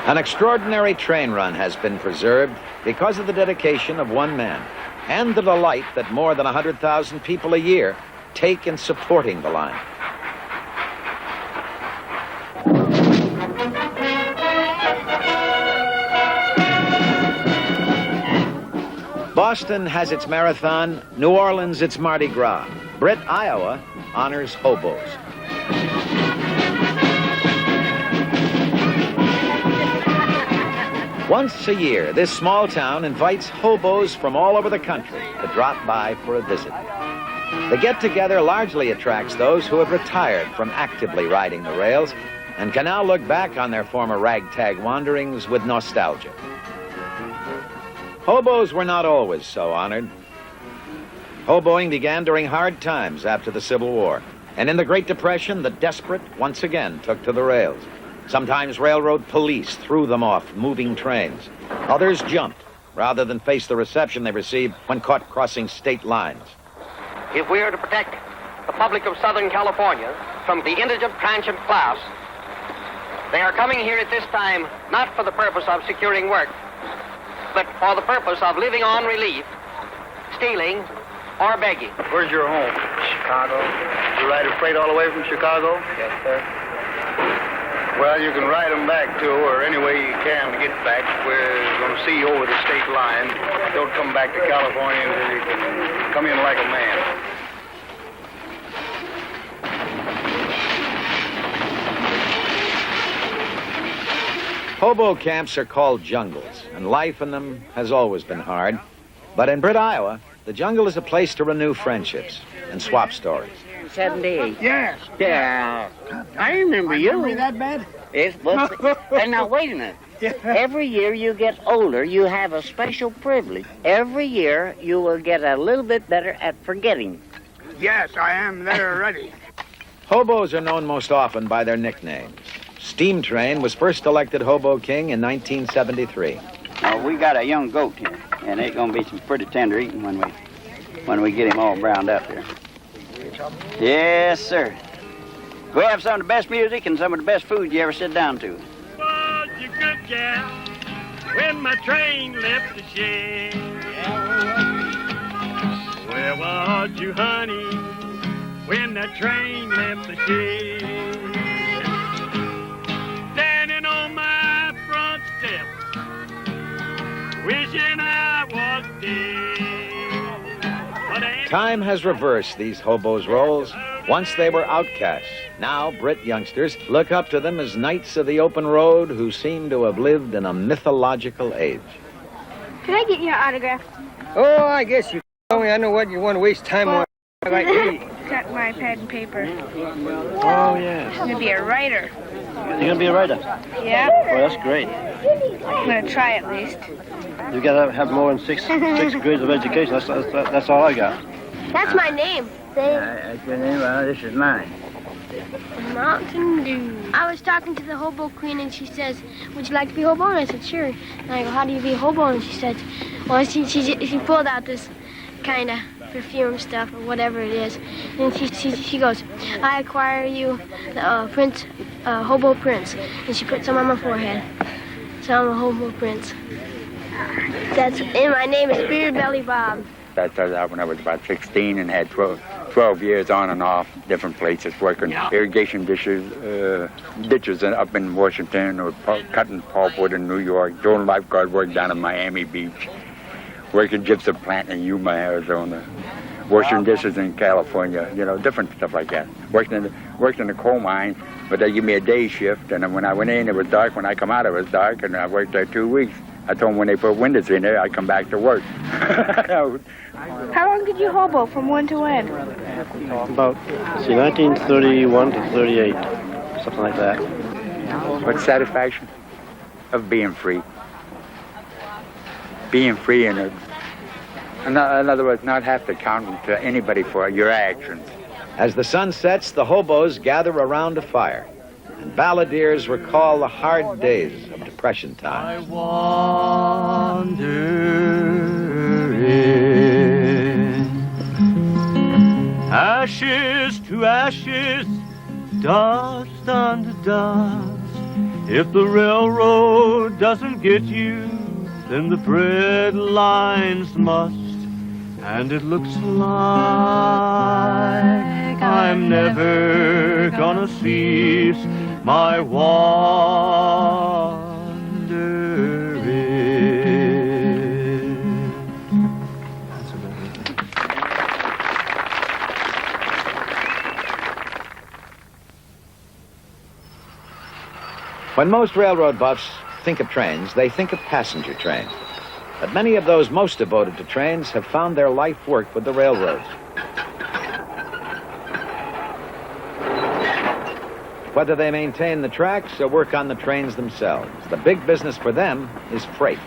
An extraordinary train run has been preserved because of the dedication of one man and the delight that more than 100,000 people a year take in supporting the line. Boston has its marathon, New Orleans its Mardi Gras. Britt, Iowa honors hobos. Once a year, this small town invites hobos from all over the country to drop by for a visit. The get-together largely attracts those who have retired from actively riding the rails and can now look back on their former ragtag wanderings with nostalgia. Hobos were not always so honored. Hoboing began during hard times after the Civil War, and in the Great Depression, the desperate once again took to the rails. Sometimes railroad police threw them off moving trains. Others jumped rather than face the reception they received when caught crossing state lines. If we are to protect the public of Southern California from the indigent transient class, they are coming here at this time not for the purpose of securing work, but for the purpose of living on relief, stealing, or begging. Where's your home? Chicago. You ride a freight all the way from Chicago? Yes, sir. Well, you can ride them back, too, or any way you can to get back. We're going to see you over the state line. Don't come back to California until you can come in like a man. Hobo camps are called jungles, and life in them has always been hard. But in Britt, Iowa, the jungle is a place to renew friendships and swap stories. 78. Yes. Yeah. I remember you. Remember me that bad? Yes, but and now wait a minute. Every year you get older, you have a special privilege. Every year you will get a little bit better at forgetting. Yes, I am there already. Hobos are known most often by their nicknames. Steam Train was first elected Hobo King in 1973. Now, we got a young goat here, and it's going to be some pretty tender eating when we get him all browned up here. Yes, sir. We have some of the best music and some of the best food you ever sit down to. Was you good, gal, when my train left the shed? Where was you, honey, when that train left the shed? Standing on my front step, wishing I was dead. Time has reversed these hobos' roles. Once they were outcasts. Now, Brit youngsters look up to them as knights of the open road who seem to have lived in a mythological age. Could I get your autograph? Oh, I guess you only I know what you want to waste time on like me. Got my pad and paper. Oh, yes. I'm gonna be a writer. You're going to be a writer? Yeah. Well, that's great. I'm gonna try at least. You got to have more than six grades of education. That's all I got. That's my name. That's your name? Well, this is mine. Mountain Dew. I was talking to the hobo queen, and she says, "Would you like to be a hobo?" And I said, "Sure." And I go, "How do you be a hobo?" And she said, "Well, she pulled out this kind of perfume stuff or whatever it is, and she goes, "I acquire you the Prince Hobo Prince, and she put some on my forehead. So I'm a Hobo Prince. And my name is Beard Belly Bob. I started out when I was about 16 and had 12 years on and off, different places, working irrigation ditches up in Washington, or cutting pulpwood in New York, doing lifeguard work down in Miami Beach, working gypsum plant in Yuma, Arizona, washing dishes in California, you know, different stuff like that. Worked in the coal mine, but they give me a day shift, and when I went in, it was dark. When I come out, it was dark, and I worked there 2 weeks. I told them when they put windows in there, I'd come back to work. How long did you hobo from when to when? About, 1931 to 38, something like that. What satisfaction of being free. Being free in other words, not have to count to anybody for your actions. As the sun sets, the hobos gather around a fire, and balladeers recall the hard days of Depression time. I wander in ashes to ashes, dust unto dust. If the railroad doesn't get you, then the bread lines must. And it looks like I'm never gonna cease my wandering. When most railroad buffs think of trains, they think of passenger trains. But many of those most devoted to trains have found their life work with the railroads. Whether they maintain the tracks or work on the trains themselves, the big business for them is freight,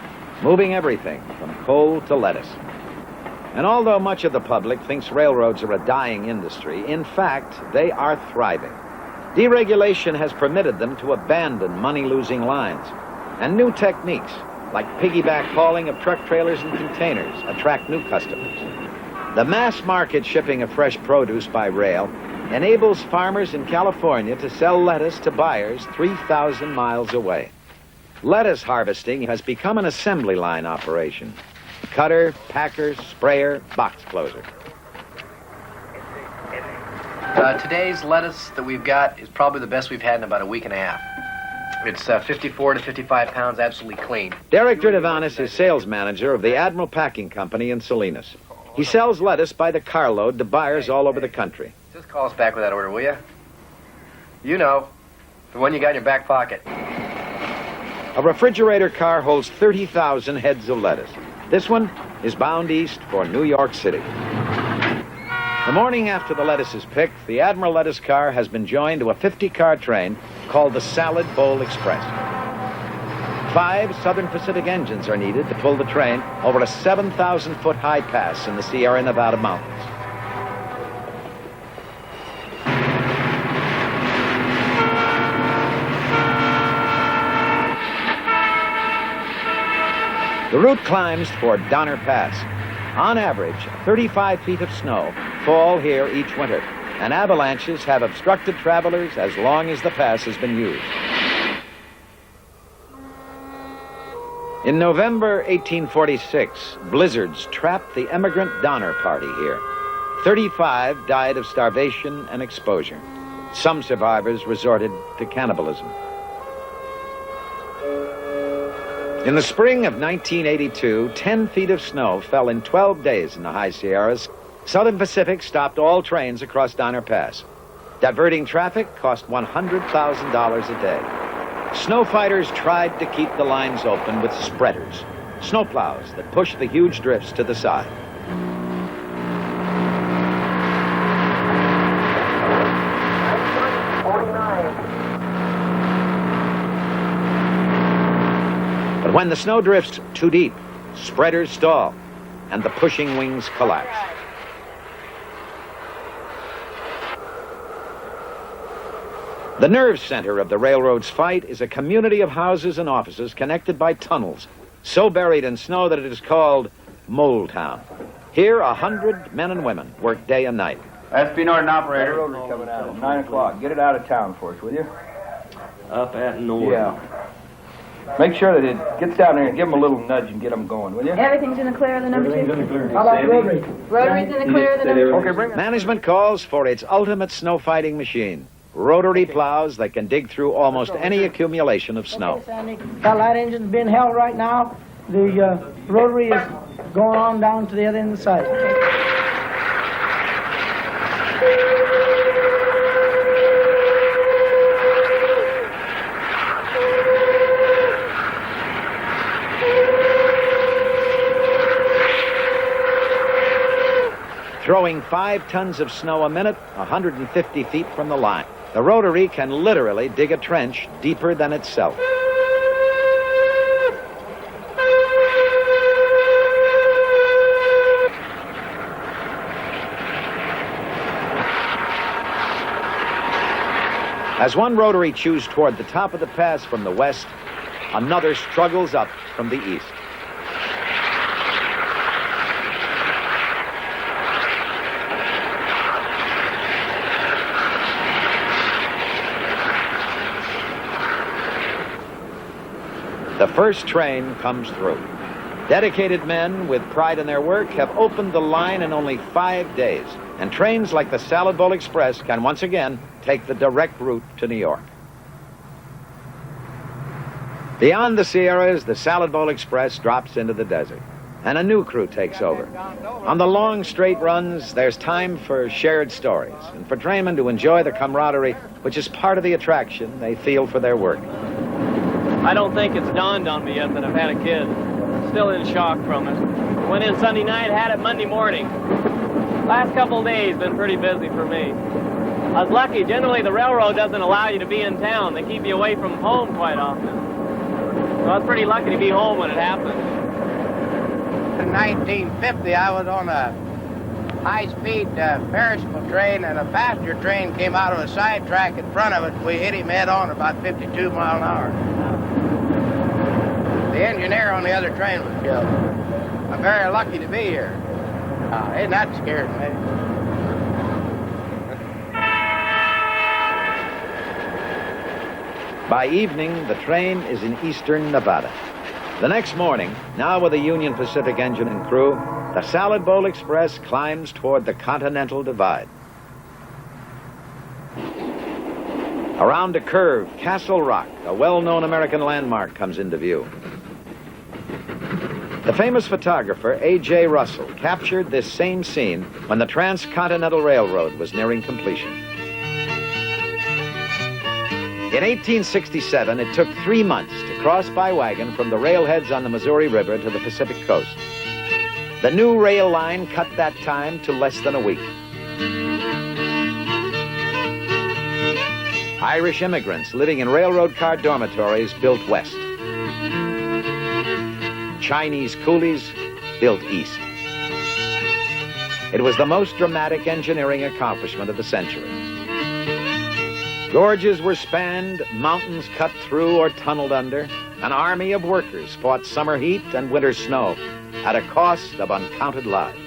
moving everything from coal to lettuce. And although much of the public thinks railroads are a dying industry, in fact, they are thriving. Deregulation has permitted them to abandon money-losing lines, and new techniques, like piggyback hauling of truck trailers and containers, attract new customers. The mass market shipping of fresh produce by rail enables farmers in California to sell lettuce to buyers 3,000 miles away. Lettuce harvesting has become an assembly line operation. Cutter, packer, sprayer, box closer. Today's lettuce that we've got is probably the best we've had in about a week and a half. It's 54 to 55 pounds, absolutely clean. Derek Durdavanis is sales manager of the Admiral Packing Company in Salinas. He sells lettuce by the carload to buyers all over the country. Just call us back with that order, will you? You know, the one you got in your back pocket. A refrigerator car holds 30,000 heads of lettuce. This one is bound east for New York City. The morning after the lettuce is picked, the Admiral lettuce car has been joined to a 50-car train called the Salad Bowl Express. 5 Southern Pacific engines are needed to pull the train over a 7,000-foot high pass in the Sierra Nevada mountains. The route climbs toward Donner Pass. On average, 35 feet of snow fall here each winter, and avalanches have obstructed travelers as long as the pass has been used. In November 1846, blizzards trapped the emigrant Donner Party here. 35 died of starvation and exposure. Some survivors resorted to cannibalism. In the spring of 1982, 10 feet of snow fell in 12 days in the high Sierras. Southern Pacific stopped all trains across Donner Pass. Diverting traffic cost $100,000 a day. Snow fighters tried to keep the lines open with spreaders, snowplows that pushed the huge drifts to the side. But when the snow drifts too deep, spreaders stall, and the pushing wings collapse. The nerve center of the railroad's fight is a community of houses and offices connected by tunnels, so buried in snow that it is called Mole Town. Here, 100 men and women work day and night. SP Norton operator. 9 o'clock. Get it out of town for us, will you? up at north. Yeah. Make sure that it gets down there and give them a little nudge and get them going, will you? Everything's in the clear of the number 2. How about Rotary? Rotary's in the clear of the number 2. Okay, bring it. Management calls for its ultimate snow fighting machine. Rotary plows that can dig through almost any accumulation of snow. Got light engines being held right now. The rotary is going on down to the other end of the site. Throwing 5 tons of snow a minute, 150 feet from the line. The rotary can literally dig a trench deeper than itself. As one rotary chews toward the top of the pass from the west, another struggles up from the east. The first train comes through. Dedicated men with pride in their work have opened the line in only 5 days, and trains like the Salad Bowl Express can once again take the direct route to New York. Beyond the Sierras, the Salad Bowl Express drops into the desert, and a new crew takes over. On the long straight runs, there's time for shared stories, and for trainmen to enjoy the camaraderie, which is part of the attraction they feel for their work. I don't think it's dawned on me yet that I've had a kid. Still in shock from it. Went in Sunday night, had it Monday morning. Last couple of days been pretty busy for me. I was lucky. Generally, the railroad doesn't allow you to be in town. They keep you away from home quite often. So I was pretty lucky to be home when it happened. In 1950, I was on a high-speed perishable train, and a passenger train came out of a side track in front of it. We hit him head-on about 52 miles an hour. The engineer on the other train was killed. I'm very lucky to be here. Isn't that scared me? By evening, the train is in eastern Nevada. The next morning, now with a Union Pacific engine and crew, the Salad Bowl Express climbs toward the Continental Divide. Around a curve, Castle Rock, a well-known American landmark, comes into view. The famous photographer A.J. Russell captured this same scene when the Transcontinental Railroad was nearing completion. In 1867, it took 3 months to cross by wagon from the railheads on the Missouri River to the Pacific coast. The new rail line cut that time to less than a week. Irish immigrants living in railroad car dormitories built west. Chinese coolies built east. It was the most dramatic engineering accomplishment of the century. Gorges were spanned, mountains cut through or tunneled under. An army of workers fought summer heat and winter snow at a cost of uncounted lives.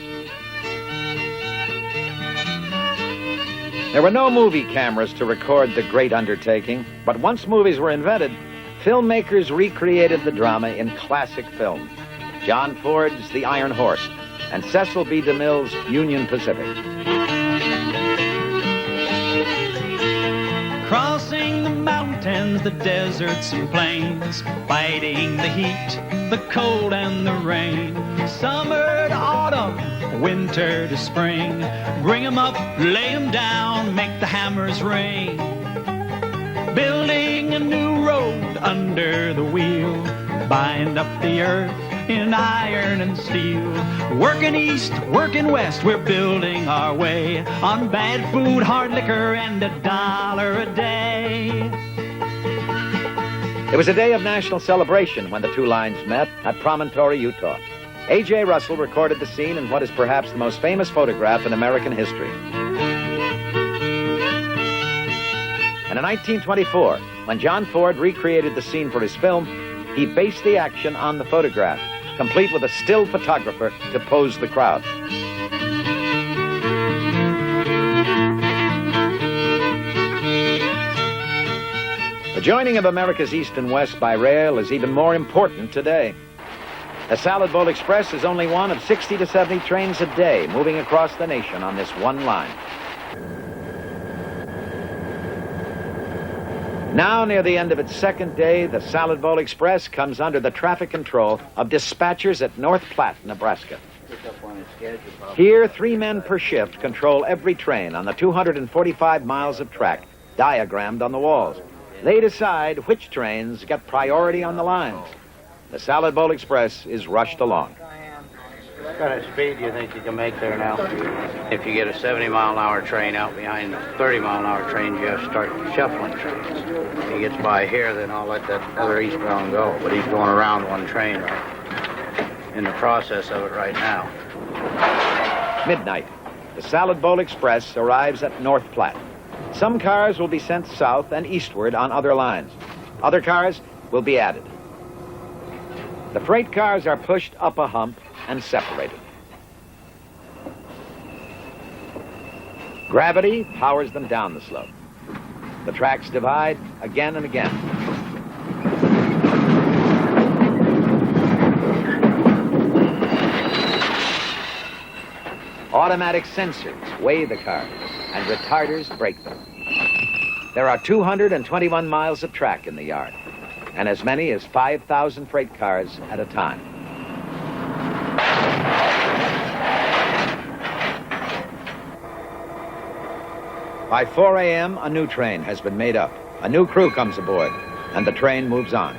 There were no movie cameras to record the great undertaking, but once movies were invented, filmmakers recreated the drama in classic films. John Ford's The Iron Horse and Cecil B. DeMille's Union Pacific. Crossing the mountains, the deserts and plains, fighting the heat, the cold and the rain. Summer to autumn, winter to spring. Bring 'em up, lay 'em down, make the hammers ring. Building a new road under the wheel, bind up the earth in iron and steel. Working east, working west, we're building our way on bad food, hard liquor, and $1 a day. It was a day of national celebration when the two lines met at Promontory, Utah. A.J. Russell recorded the scene in what is perhaps the most famous photograph in American history. And in 1924, when John Ford recreated the scene for his film, he based the action on the photograph, complete with a still photographer to pose the crowd. The joining of America's East and West by rail is even more important today. The Salad Bowl Express is only one of 60 to 70 trains a day moving across the nation on this one line. Now, near the end of its second day, the Salad Bowl Express comes under the traffic control of dispatchers at North Platte, Nebraska. Here, 3 men per shift control every train on the 245 miles of track diagrammed on the walls. They decide which trains get priority on the lines. The Salad Bowl Express is rushed along. What kind of speed do you think you can make there now? If you get a 70-mile-an-hour train out behind a 30-mile-an-hour train, you have to start shuffling trains. If he gets by here, then I'll let that other eastbound go. But he's going around one train right in the process of it right now. Midnight. The Salad Bowl Express arrives at North Platte. Some cars will be sent south and eastward on other lines. Other cars will be added. The freight cars are pushed up a hump and separated. Gravity powers them down the slope. The tracks divide again and again. Automatic sensors weigh the cars, and retarders brake them. There are 221 miles of track in the yard, and as many as 5,000 freight cars at a time. By 4 a.m., a new train has been made up. A new crew comes aboard, and the train moves on.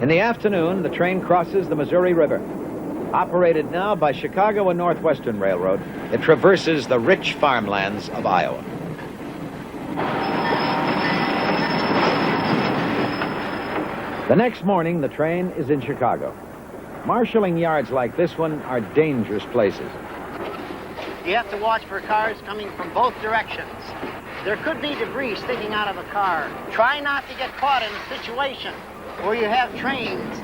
In the afternoon, the train crosses the Missouri River. Operated now by Chicago and Northwestern Railroad, it traverses the rich farmlands of Iowa. The next morning, the train is in Chicago. Marshalling yards like this one are dangerous places. You have to watch for cars coming from both directions. There could be debris sticking out of a car. Try not to get caught in a situation where you have trains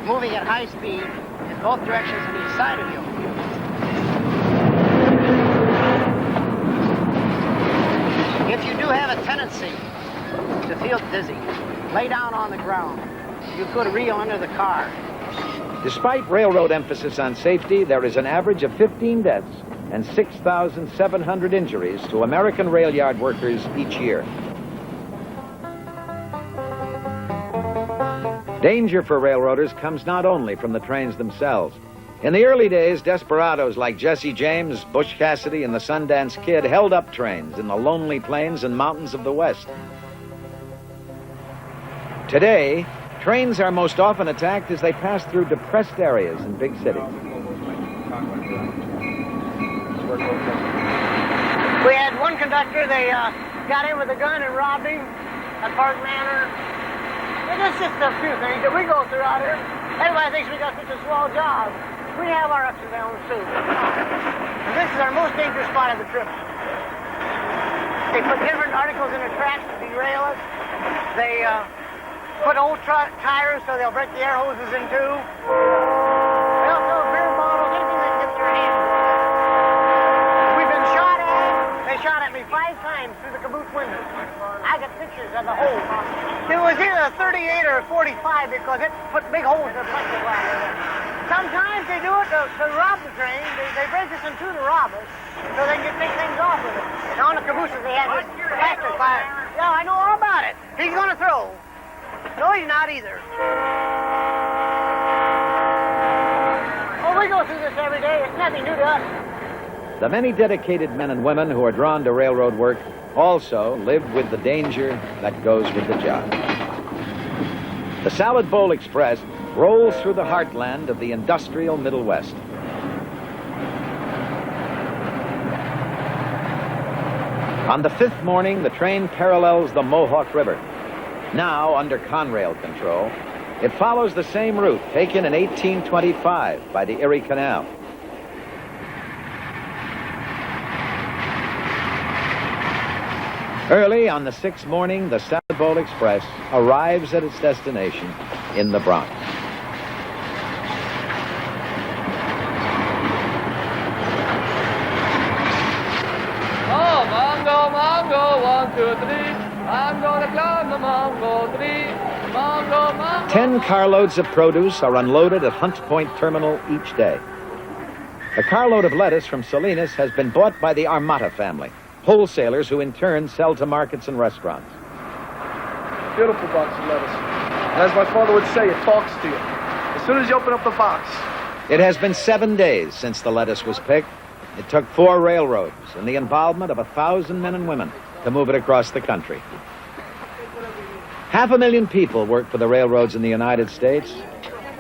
moving at high speed in both directions on each side of you. If you do have a tendency to feel dizzy, lay down on the ground. You could reel under the car. Despite railroad emphasis on safety, there is an average of 15 deaths and 6,700 injuries to American rail yard workers each year. Danger for railroaders comes not only from the trains themselves. In the early days, desperados like Jesse James, Butch Cassidy, and the Sundance Kid held up trains in the lonely plains and mountains of the West. Today, trains are most often attacked as they pass through depressed areas in big cities. We had one conductor, they got in with a gun and robbed him at Park Manor. And it's just a few things that we go through out here. Everybody thinks we got such a small job. We have our ups and downs too. And this is our most dangerous spot of the trip. They put different articles in the tracks to derail us. They put old tires so they'll break the air hoses in two. They'll throw beer bottles, anything they can get their hands on. We've been shot at. They shot at me 5 times through the caboose window. I got pictures of the hole. It was either a 38 or a 45 because it put big holes in the plexiglass. Sometimes they do it to rob the train. They break us in two to rob us so they can take things off with it. And on the cabooses they have this plastic fire. Yeah, I know all about it. He's going to throw. No, he's not either. Oh, we go through this every day. It's nothing new to us. The many dedicated men and women who are drawn to railroad work also live with the danger that goes with the job. The Salad Bowl Express rolls through the heartland of the industrial Middle West. On the 5th morning, the train parallels the Mohawk River. Now under Conrail control, it follows the same route taken in 1825 by the Erie Canal. Early on the 6th morning, the Salad Bowl Express arrives at its destination in the Bronx. Oh, Mongo, Mongo, 1, 2, 3. I'm gonna climb the Mongo tree. Mongo. 10 carloads of produce are unloaded at Hunt Point Terminal each day. A carload of lettuce from Salinas has been bought by the Armata family, wholesalers who in turn sell to markets and restaurants. Beautiful box of lettuce. And as my father would say, it talks to you. As soon as you open up the box. It has been 7 days since the lettuce was picked. It took 4 railroads and the involvement of 1,000 men and women to move it across the country. 500,000 people work for the railroads in the United States.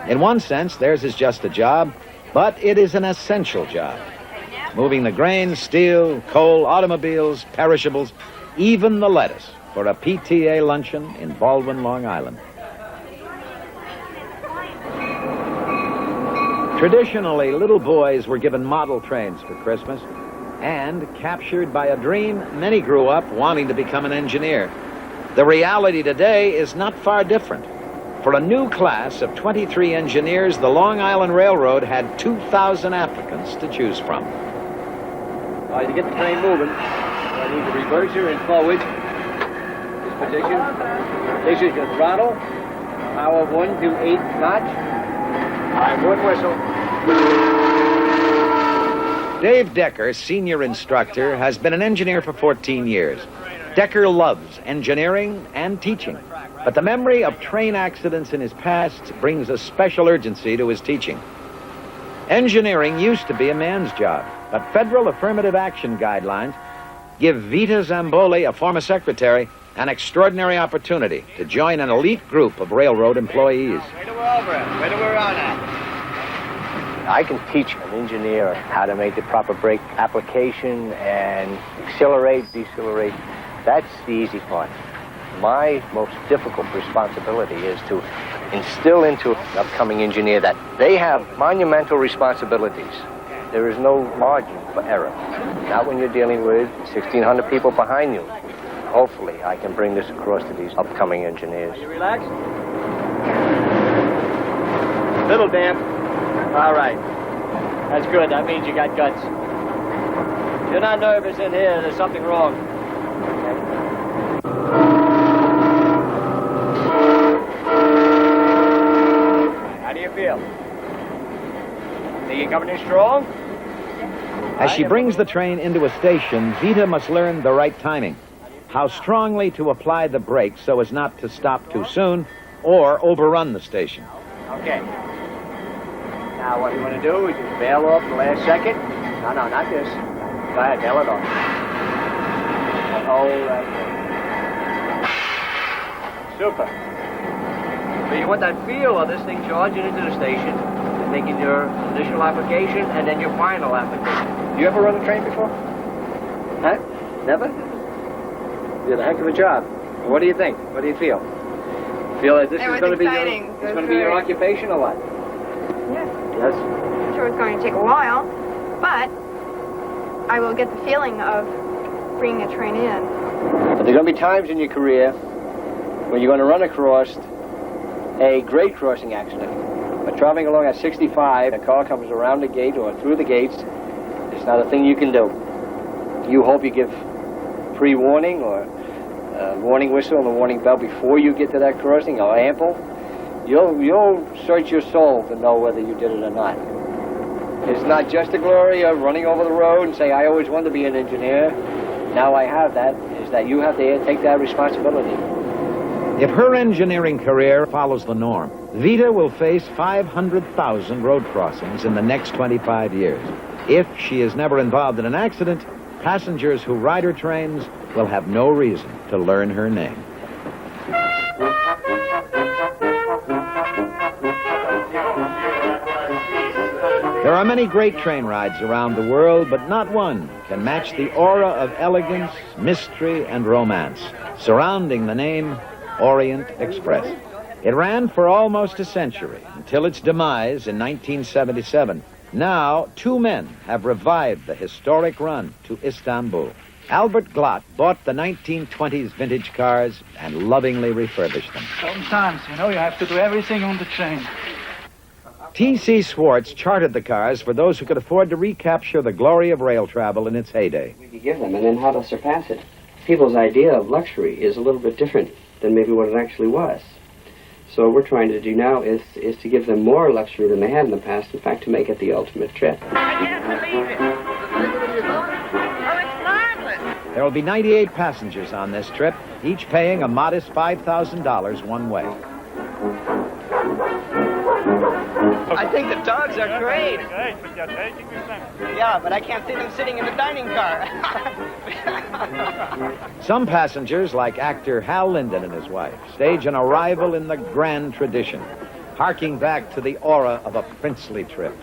In one sense, theirs is just a job, but it is an essential job. Moving the grain, steel, coal, automobiles, perishables, even the lettuce for a PTA luncheon in Baldwin, Long Island. Traditionally, little boys were given model trains for Christmas, and captured by a dream, many grew up wanting to become an engineer. The reality today is not far different. For a new class of 23 engineers, the Long Island Railroad had 2,000 applicants to choose from. All right, to get the train moving, I need the reverser and forward. This position. This is your throttle. Power 1 to 8 knots. All right, one whistle. Dave Decker, senior instructor, has been an engineer for 14 years. Decker loves engineering and teaching, but the memory of train accidents in his past brings a special urgency to his teaching. Engineering used to be a man's job, but federal affirmative action guidelines give Vita Zamboli, a former secretary, an extraordinary opportunity to join an elite group of railroad employees. Wait till we're over it. Wait till we're on it. I can teach an engineer how to make the proper brake application and accelerate, decelerate. That's the easy part. My most difficult responsibility is to instill into an upcoming engineer that they have monumental responsibilities. There is no margin for error. Not when you're dealing with 1,600 people behind you. Hopefully, I can bring this across to these upcoming engineers. You relaxed? Little damp. All right. That's good. That means you got guts. If you're not nervous in here, there's something wrong. How do you feel? Think you coming in strong? As she brings the train into a station, Vita must learn the right timing, how strongly to apply the brakes so as not to stop too soon or overrun the station. Okay. Now what you want to do is just bail off the last second. No, not this. Go ahead, bail it off. Hold that. Super. So you want that feel of this thing charging into the station, making your initial application and then your final application. You ever run a train before? Huh? Never? You did a heck of a job. What do you think? What do you feel? Feel that this is going to be your occupation or what? Yes. Yes. I'm sure it's going to take a while, but I will get the feeling of bringing a train in. But there are going to be times in your career when you're going to run across a grade crossing accident. But traveling along at 65, a car comes around the gate or through the gates. It's not a thing you can do. You hope you give pre-warning or a warning whistle and a warning bell before you get to that crossing, or ample. You'll search your soul to know whether you did it or not. It's not just the glory of running over the road and say, I always wanted to be an engineer. Now I have that, is that you have to take that responsibility. If her engineering career follows the norm, Vita will face 500,000 road crossings in the next 25 years. If she is never involved in an accident, passengers who ride her trains will have no reason to learn her name. There are many great train rides around the world, but not one can match the aura of elegance, mystery, and romance surrounding the name Orient Express. It ran for almost a century until its demise in 1977. Now, 2 men have revived the historic run to Istanbul. Albert Glott bought the 1920s vintage cars and lovingly refurbished them. Sometimes, you have to do everything on the train. T.C. Swartz chartered the cars for those who could afford to recapture the glory of rail travel in its heyday. We could give them, and then how to surpass it. people's idea of luxury is a little bit different than maybe what it actually was. So what we're trying to do now is to give them more luxury than they had in the past, in fact, to make it the ultimate trip. I can't believe it. Oh, it's marvelous. There will be 98 passengers on this trip, each paying a modest $5,000 one way. I think the dogs are great. Yeah, but I can't see them sitting in the dining car. Some passengers, like actor Hal Linden and his wife, stage an arrival in the grand tradition, harking back to the aura of a princely trip.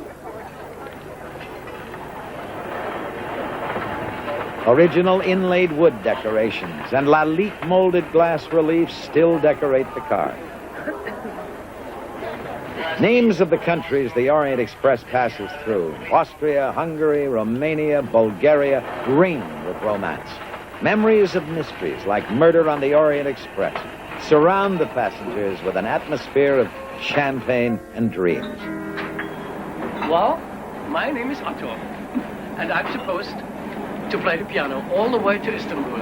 Original inlaid wood decorations and Lalique molded glass reliefs still decorate the car. Names of the countries the Orient Express passes through: Austria, Hungary, Romania, Bulgaria, ring with romance. Memories of mysteries like Murder on the Orient Express surround the passengers with an atmosphere of champagne and dreams. Well, my name is Otto, and I'm supposed to play the piano all the way to Istanbul.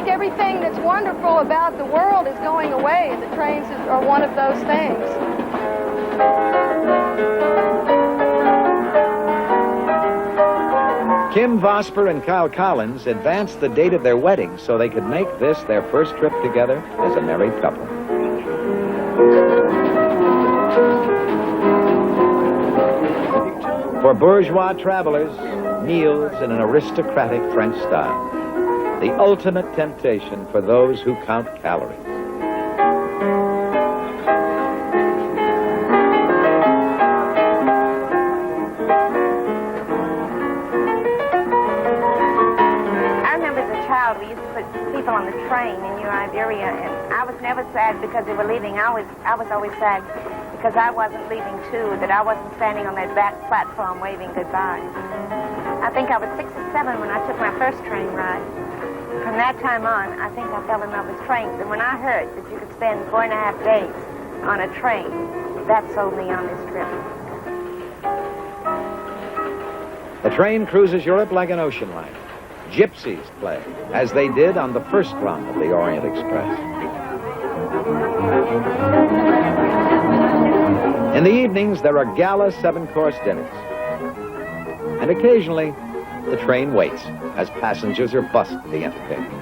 Everything that's wonderful about the world is going away, and the trains are one of those things. Kim Vosper and Kyle Collins advanced the date of their wedding so they could make this their first trip together as a married couple. For bourgeois travelers, meals in an aristocratic French style. The ultimate temptation for those who count calories. I remember as a child, we used to put people on the train in New Iberia, and I was never sad because they were leaving. I was always sad because I wasn't leaving too, that I wasn't standing on that back platform waving goodbye. I think I was 6 or 7 when I took my first train ride. From that time on, I think I fell in love with trains. And when I heard that you could spend 4.5 days on a train, that sold me on this trip. The train cruises Europe like an ocean liner. Gypsies play, as they did on the first run of the Orient Express. In the evenings, there are gala 7-course dinners. And occasionally, the train waits as passengers are bussed to the entertainment.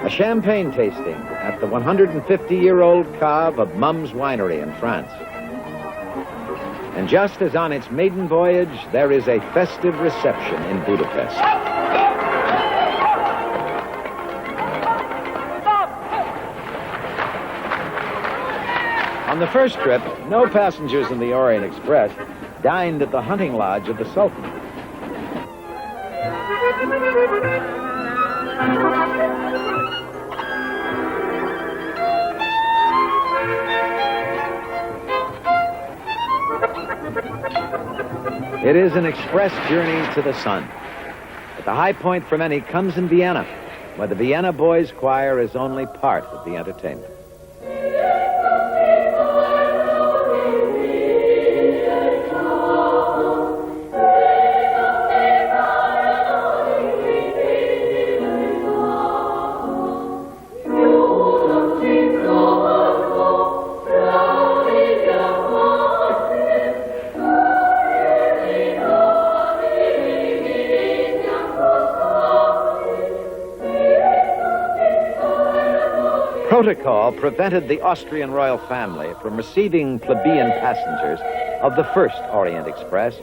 A champagne tasting at the 150-year-old cave of Mum's Winery in France. And just as on its maiden voyage, there is a festive reception in Budapest. On the first trip, no passengers in the Orient Express dined at the hunting lodge of the Sultan. It is an express journey to the sun. But the high point for many comes in Vienna, where the Vienna Boys Choir is only part of the entertainment. Protocol prevented the Austrian royal family from receiving plebeian passengers of the first Orient Express.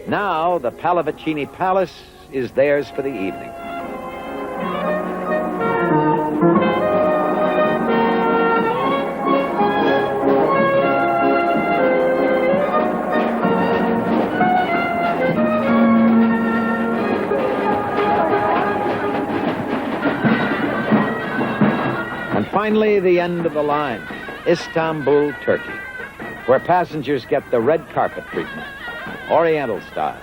Now, the Pallavicini Palace is theirs for the evening. Finally, the end of the line, Istanbul, Turkey, where passengers get the red carpet treatment, Oriental style.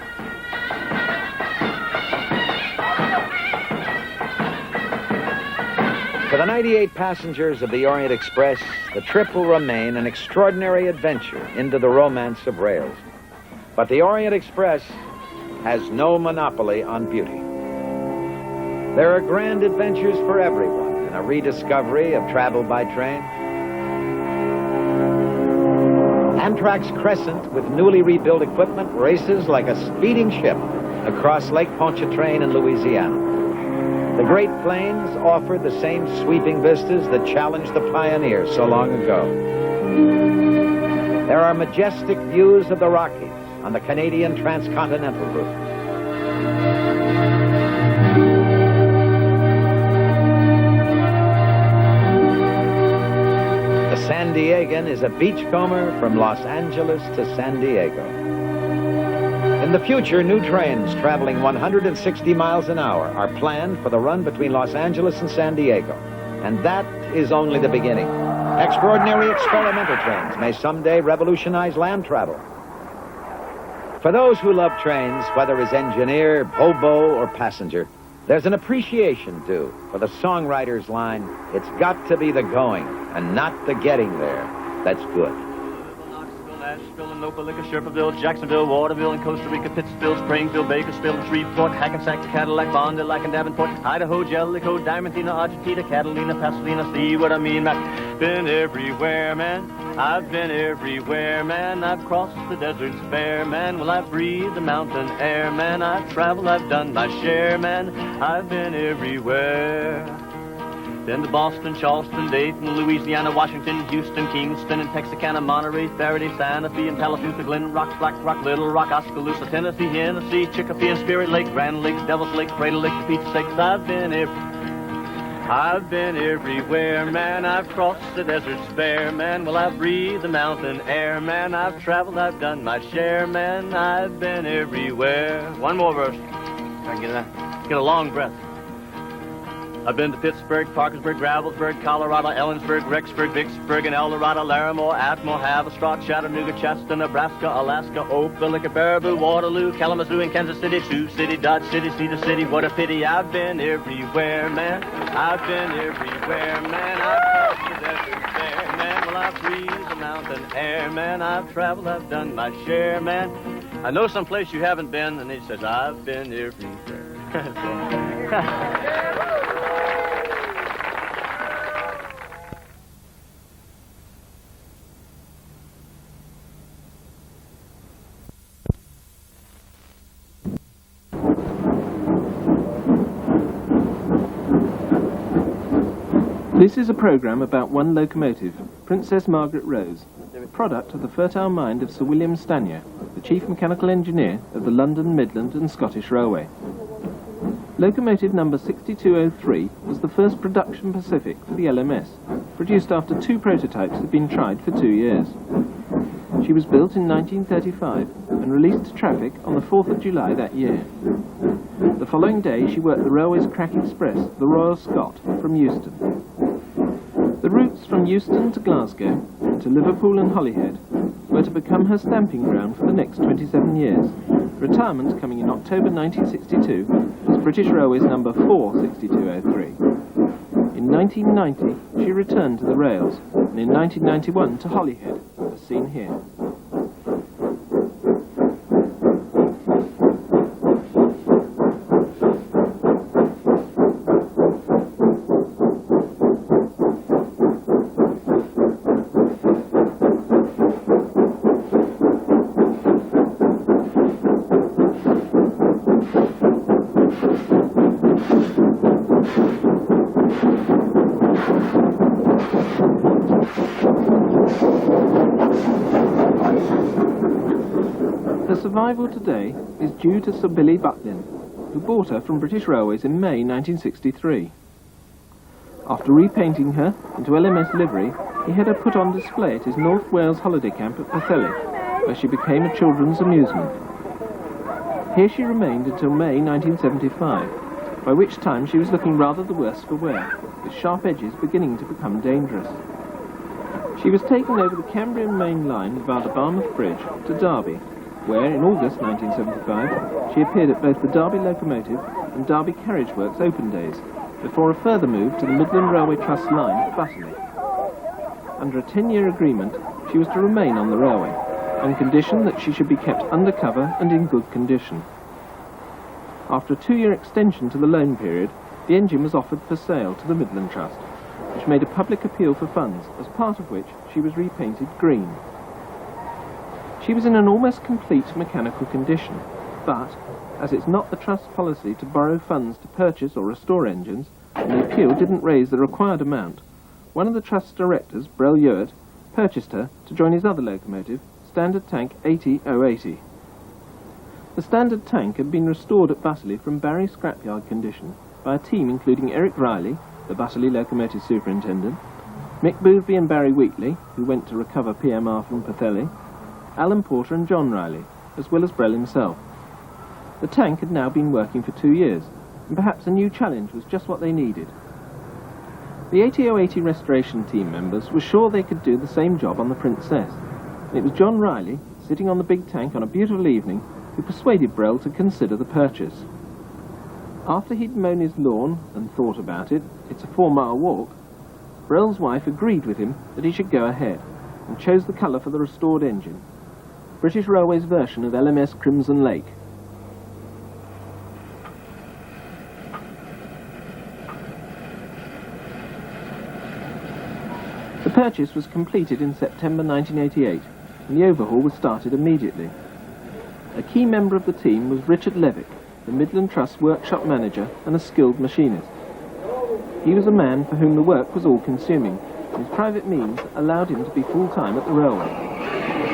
For the 98 passengers of the Orient Express, the trip will remain an extraordinary adventure into the romance of rails. But the Orient Express has no monopoly on beauty. There are grand adventures for everyone in a rediscovery of travel by train. Amtrak's Crescent, with newly rebuilt equipment, races like a speeding ship across Lake Pontchartrain in Louisiana. The Great Plains offer the same sweeping vistas that challenged the pioneers so long ago. There are majestic views of the Rockies on the Canadian transcontinental route. The San Diegan is a beachcomber from Los Angeles to San Diego. In the future, new trains traveling 160 miles an hour are planned for the run between Los Angeles and San Diego. And that is only the beginning. Extraordinary experimental trains may someday revolutionize land travel. For those who love trains, whether as engineer, hobo, or passenger, there's an appreciation due for the songwriter's line, "It's got to be the going and not the getting there that's good." Nashville and Opelika, Sherperville, Jacksonville, Waterville and Costa Rica, Pittsfield, Springfield, Bakersfield, and Shreveport, Hackensack, Cadillac, Fond du Lac, and Davenport, Idaho, Jellicoe, Diamantina, Argentina, Catalina, Pasadena. See what I mean? I've been everywhere, man. I've been everywhere, man. I've crossed the deserts bare, man. Well, I've breathed the mountain air, man. I've traveled, I've done my share, man. I've been everywhere. Then to Boston, Charleston, Dayton, Louisiana, Washington, Houston, Kingston, and Texarkana, Monterey, Faraday, Santa Fe, and Palazuca, Glen Rock, Black Rock, Little Rock, Oskaloosa, Tennessee, Hennessy, Chicopee, and Spirit Lake, Grand Lake, Devil's Lake, Cradle Lake, for Pete's sakes. I've been everywhere, man. I've crossed the deserts bare, man. Well, I've breathed the mountain air, man. I've traveled, I've done my share, man. I've been everywhere. One more verse. I can get a long breath. I've been to Pittsburgh, Parkersburg, Gravelsburg, Colorado, Ellensburg, Rexburg, Vicksburg, and El Dorado, Larimore, Atmore, Haverstraw, Chattanooga, Chester, Nebraska, Alaska, Opelika, Baraboo, Waterloo, Kalamazoo, and Kansas City, Sioux City, Dodge City, Cedar City. What a pity. I've been everywhere, man. I've been everywhere, man. I've crossed the desert bare, man. Well, I've breathed the mountain air, man. I've traveled, I've done my share, man. I know someplace you haven't been, and he says, I've been everywhere. This is a program about one locomotive, Princess Margaret Rose, a product of the fertile mind of Sir William Stanier, the chief mechanical engineer of the London, Midland and Scottish Railway. Locomotive number 6203 was the first production Pacific for the LMS, produced after 2 prototypes had been tried for 2 years. She was built in 1935 and released to traffic on the 4th of July that year. The following day she worked the railway's crack express, the Royal Scot, from Euston. The routes from Euston to Glasgow and to Liverpool and Holyhead were to become her stamping ground for the next 27 years, retirement coming in October 1962 as British Railways number 46203. In 1990 she returned to the rails, and in 1991 to Holyhead, as seen here. Her survival today is due to Sir Billy Butlin, who bought her from British Railways in May 1963. After repainting her into LMS livery, he had her put on display at his North Wales holiday camp at Pwllheli, where she became a children's amusement. Here she remained until May 1975, by which time she was looking rather the worse for wear, with sharp edges beginning to become dangerous. She was taken over the Cambrian main line via the Barmouth Bridge to Derby, where in August 1975 she appeared at both the Derby Locomotive and Derby Carriage Works open days, before a further move to the Midland Railway Trust line at Butterley. Under a 10-year agreement, she was to remain on the railway, on condition that she should be kept undercover and in good condition. After a 2-year extension to the loan period, the engine was offered for sale to the Midland Trust, which made a public appeal for funds, as part of which she was repainted green. She was in an almost complete mechanical condition, but, as it's not the Trust's policy to borrow funds to purchase or restore engines, and the appeal didn't raise the required amount, one of the Trust's directors, Brell Ewart, purchased her to join his other locomotive, Standard Tank 80080. The Standard Tank had been restored at Butterley from Barry scrapyard condition by a team including Eric Riley, the Butterley locomotive superintendent, Mick Boothby and Barry Wheatley, who went to recover PMR from Pathelli, Alan Porter and John Riley, as well as Brell himself. The tank had now been working for 2 years, and perhaps a new challenge was just what they needed. The 80080 restoration team members were sure they could do the same job on the Princess, and it was John Riley, sitting on the big tank on a beautiful evening, who persuaded Brell to consider the purchase. After he'd mown his lawn and thought about it, it's a 4-mile walk, Brell's wife agreed with him that he should go ahead, and chose the colour for the restored engine, British Railways version of LMS Crimson Lake. The purchase was completed in September 1988, and the overhaul was started immediately. A key member of the team was Richard Levick, the Midland Trust workshop manager and a skilled machinist. He was a man for whom the work was all-consuming, and his private means allowed him to be full-time at the railway.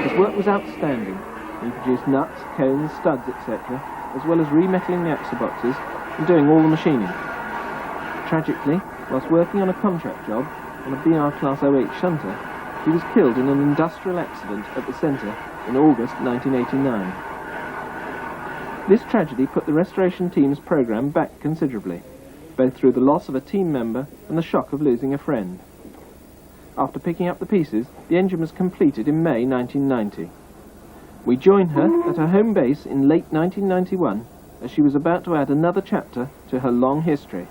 His work was outstanding. He produced nuts, cones, studs, etc., as well as remetalling the axle boxes and doing all the machining. Tragically, whilst working on a contract job on a BR Class 08 shunter, he was killed in an industrial accident at the centre in August 1989. This tragedy put the restoration team's programme back considerably, both through the loss of a team member and the shock of losing a friend. After picking up the pieces, the engine was completed in May 1990. We joined her at her home base in late 1991 as she was about to add another chapter to her long history.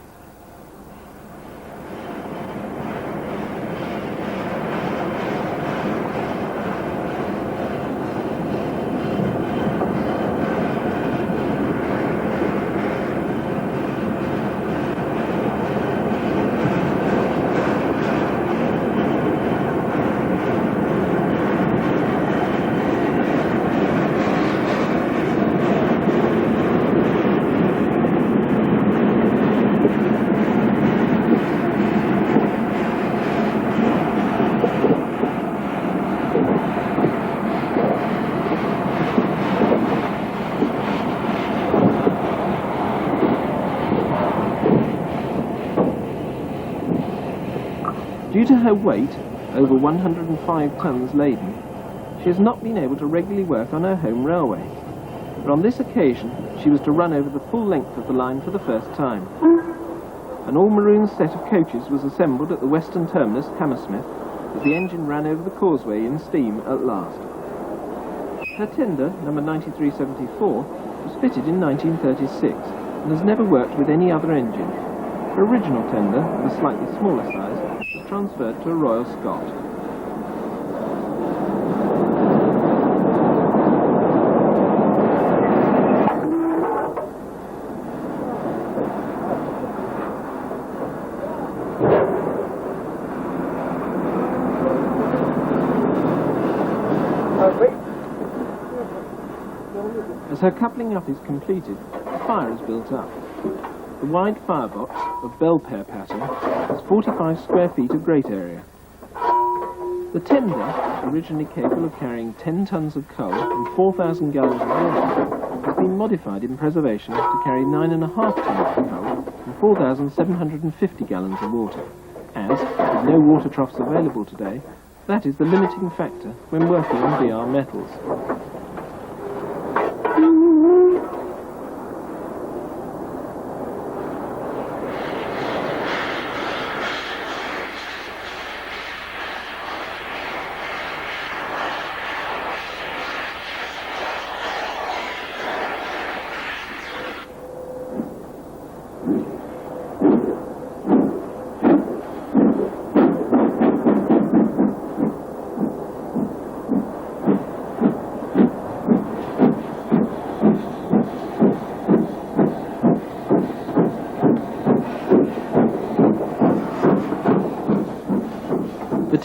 Due to her weight, over 105 tons laden, she has not been able to regularly work on her home railway. But on this occasion, she was to run over the full length of the line for the first time. An all-maroon set of coaches was assembled at the western terminus, Hammersmith, as the engine ran over the causeway in steam at last. Her tender, number 9374, was fitted in 1936 and has never worked with any other engine. Her original tender, of a slightly smaller size, was transferred to a Royal Scot. As her coupling up is completed, a fire is built up. The wide firebox of bell pair pattern has 45 square feet of grate area. The tender, originally capable of carrying 10 tons of coal and 4,000 gallons of water, has been modified in preservation to carry 9.5 tons of coal and 4,750 gallons of water. As, with no water troughs available today, that is the limiting factor when working on BR metals.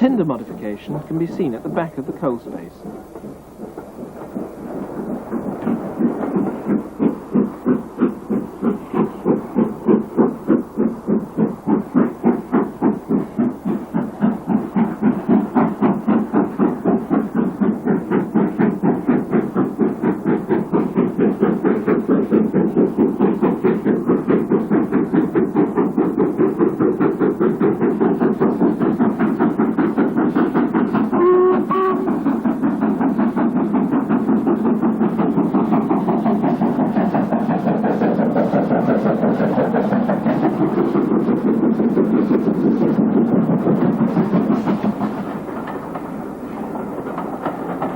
tender modification can be seen at the back of the coal space.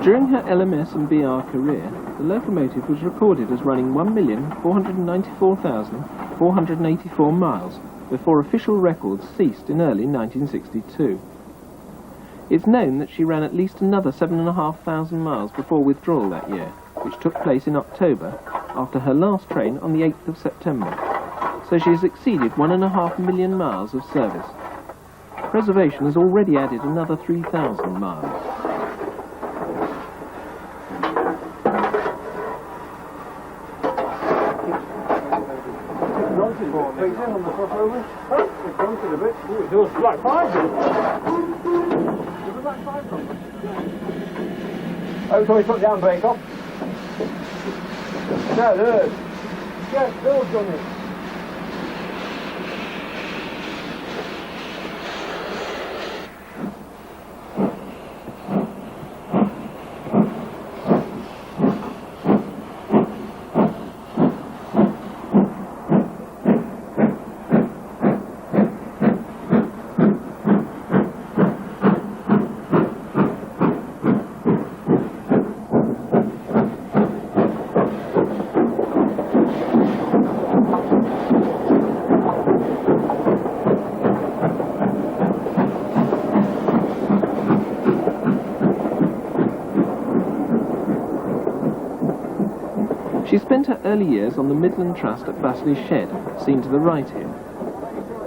During her LMS and BR career, the locomotive was recorded as running 1,494,484 miles before official records ceased in early 1962. It's known that she ran at least another 7,500 miles before withdrawal that year, which took place in October after her last train on the 8th of September. So she has exceeded 1.5 million miles of service. Preservation has already added another 3,000 miles. Oh, so we put the handbrake off? No, there. Yes, Bill's done it. She spent her early years on the Midland Trust at Bassley Shed, seen to the right here.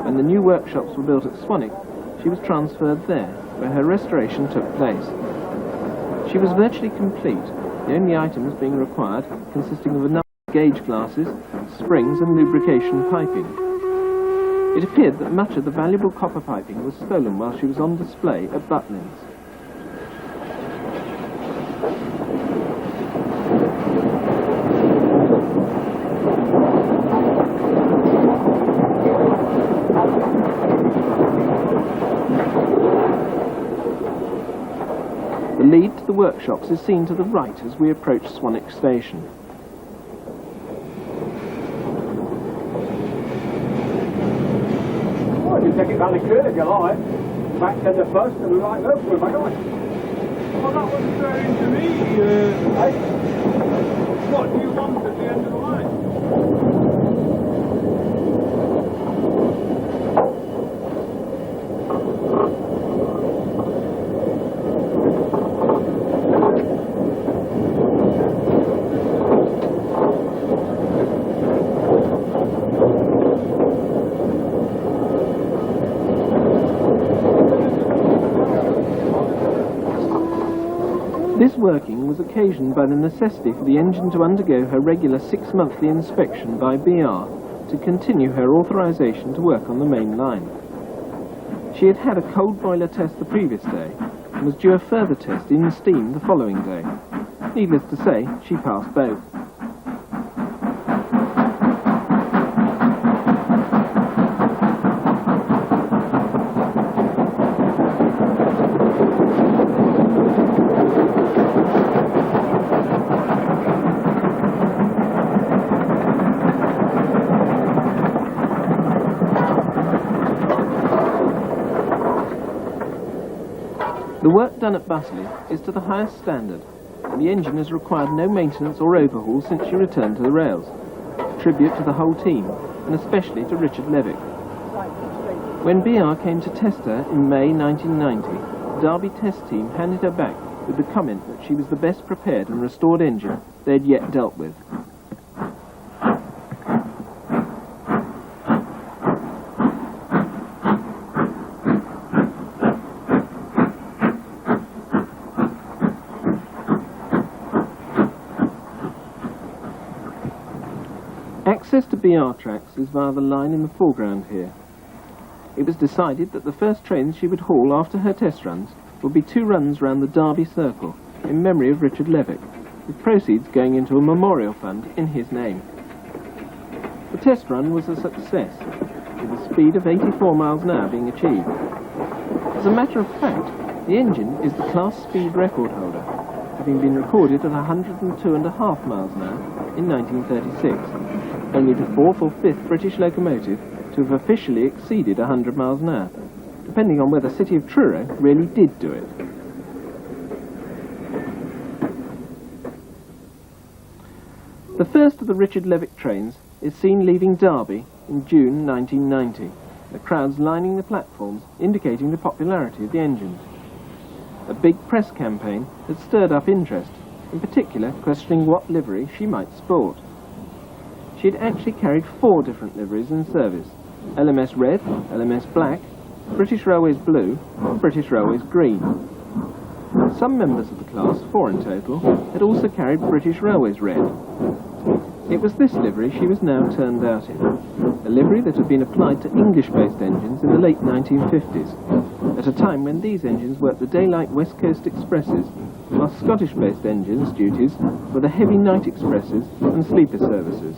When the new workshops were built at Swanwick, she was transferred there, where her restoration took place. She was virtually complete, the only items being required consisting of a number of gauge glasses, springs and lubrication piping. It appeared that much of the valuable copper piping was stolen while she was on display at Butlins. The lead to the workshops is seen to the right as we approach Swanwick Station. Well, you take it round the curve if you like. Back to the first and we might go for it, might not? Well, that was referring to me. What do you want at the end of the line? This working was occasioned by the necessity for the engine to undergo her regular 6-monthly inspection by BR to continue her authorization to work on the main line. She had had a cold boiler test the previous day and was due a further test in steam the following day. Needless to say, she passed both. The work done at Bassley is to the highest standard, and the engine has required no maintenance or overhaul since she returned to the rails. A tribute to the whole team, and especially to Richard Levick. When BR came to test her in May 1990, the Derby test team handed her back with the comment that she was the best prepared and restored engine they'd yet dealt with. Access to BR tracks is via the line in the foreground here. It was decided that the first trains she would haul after her test runs would be 2 runs round the Derby Circle in memory of Richard Levick, with proceeds going into a memorial fund in his name. The test run was a success, with a speed of 84 miles an hour being achieved. As a matter of fact, the engine is the class speed record holder, having been recorded at 102.5 miles an hour in 1936, only the 4th or 5th British locomotive to have officially exceeded 100 miles an hour, depending on whether City of Truro really did do it. The first of the Richard Levick trains is seen leaving Derby in June 1990, the crowds lining the platforms indicating the popularity of the engines. A big press campaign had stirred up interest, in particular questioning what livery she might sport. She had actually carried 4 different liveries in service: LMS Red, LMS Black, British Railways Blue, and British Railways Green. Some members of the class, 4 in total, had also carried British Railways Red. It was this livery she was now turned out in, a livery that had been applied to English-based engines in the late 1950s, at a time when these engines worked the daylight West Coast expresses, while Scottish-based engines' duties were the heavy night expresses and sleeper services.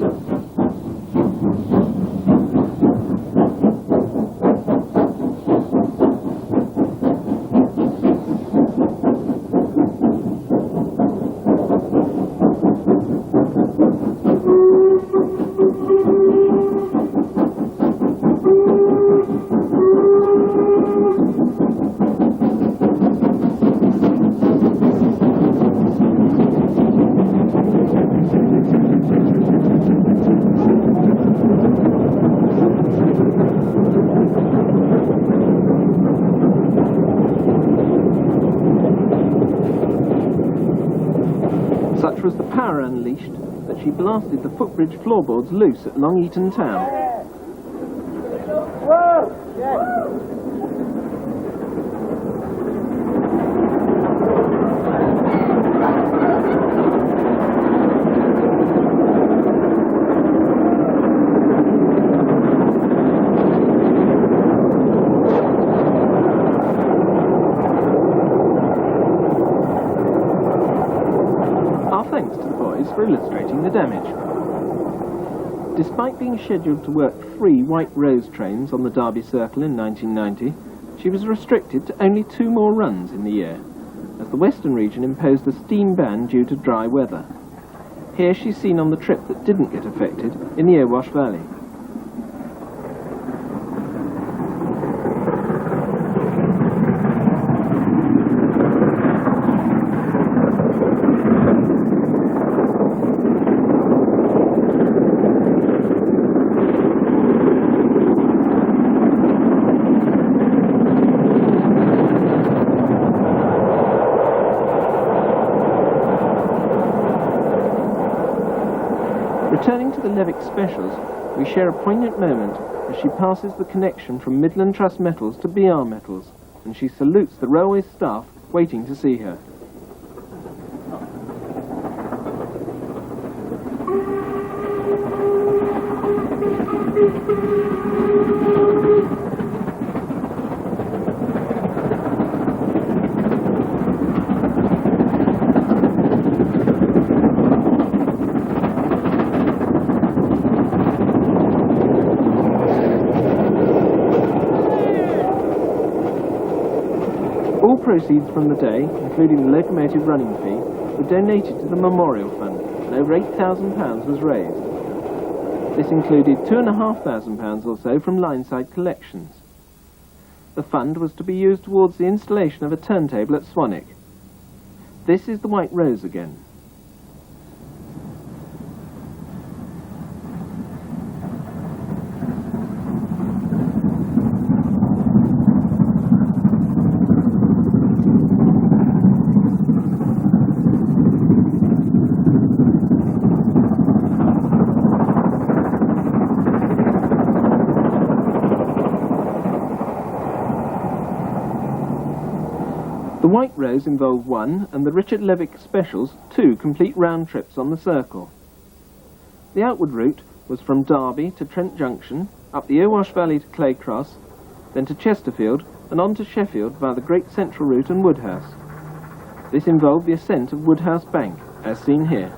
Such was the power unleashed that she blasted the footbridge floorboards loose at Long Eaton Town. For illustrating the damage. Despite being scheduled to work 3 White Rose trains on the Derby Circle in 1990, she was restricted to only 2 more runs in the year, as the Western region imposed a steam ban due to dry weather. Here she's seen on the trip that didn't get affected in the Erewash Valley. Returning to the Levick Specials, we share a poignant moment as she passes the connection from Midland Trust Metals to BR Metals, and she salutes the railway staff waiting to see her. All proceeds from the day, including the locomotive running fee, were donated to the Memorial Fund, and over £8,000 was raised. This included £2,500 or so from Lineside collections. The fund was to be used towards the installation of a turntable at Swanwick. This is the White Rose again. The White Rose involved 1, and the Richard Levick Specials 2 complete round trips on the circle. The outward route was from Derby to Trent Junction, up the Irwash Valley to Claycross, then to Chesterfield and on to Sheffield via the Great Central Route and Woodhouse. This involved the ascent of Woodhouse Bank, as seen here.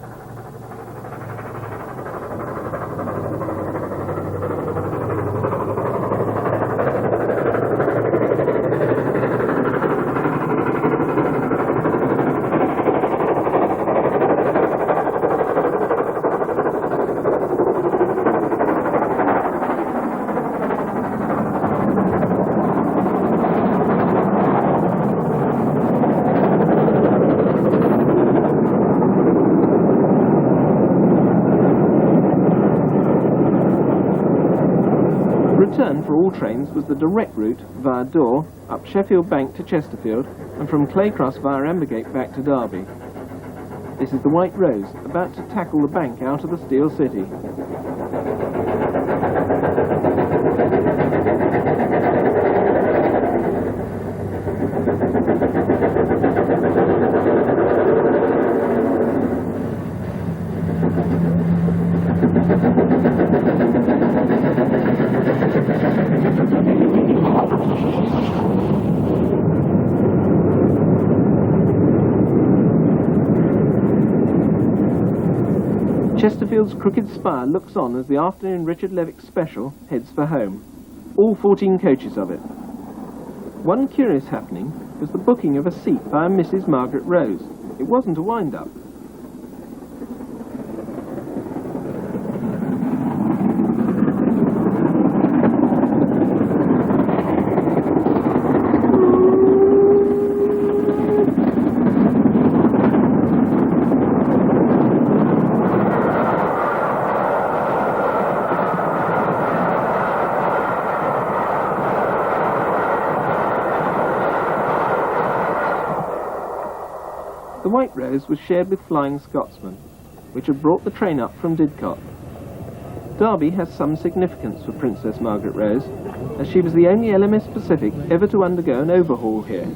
Return for all trains was the direct route via Dore, up Sheffield Bank to Chesterfield, and from Claycross via Ambergate back to Derby. This is the White Rose, about to tackle the bank out of the Steel City. Chesterfield's Crooked Spire looks on as the afternoon Richard Levick special heads for home. All 14 coaches of it. One curious happening was the booking of a seat by a Mrs. Margaret Rose. It wasn't a wind-up. The White Rose was shared with Flying Scotsman, which had brought the train up from Didcot. Derby has some significance for Princess Margaret Rose, as she was the only LMS Pacific ever to undergo an overhaul here,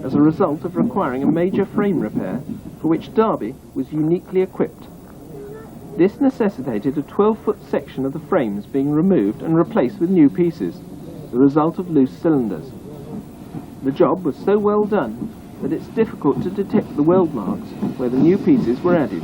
as a result of requiring a major frame repair, for which Derby was uniquely equipped. This necessitated a 12-foot section of the frames being removed and replaced with new pieces, the result of loose cylinders. The job was so well done that it's difficult to detect the weld marks where the new pieces were added.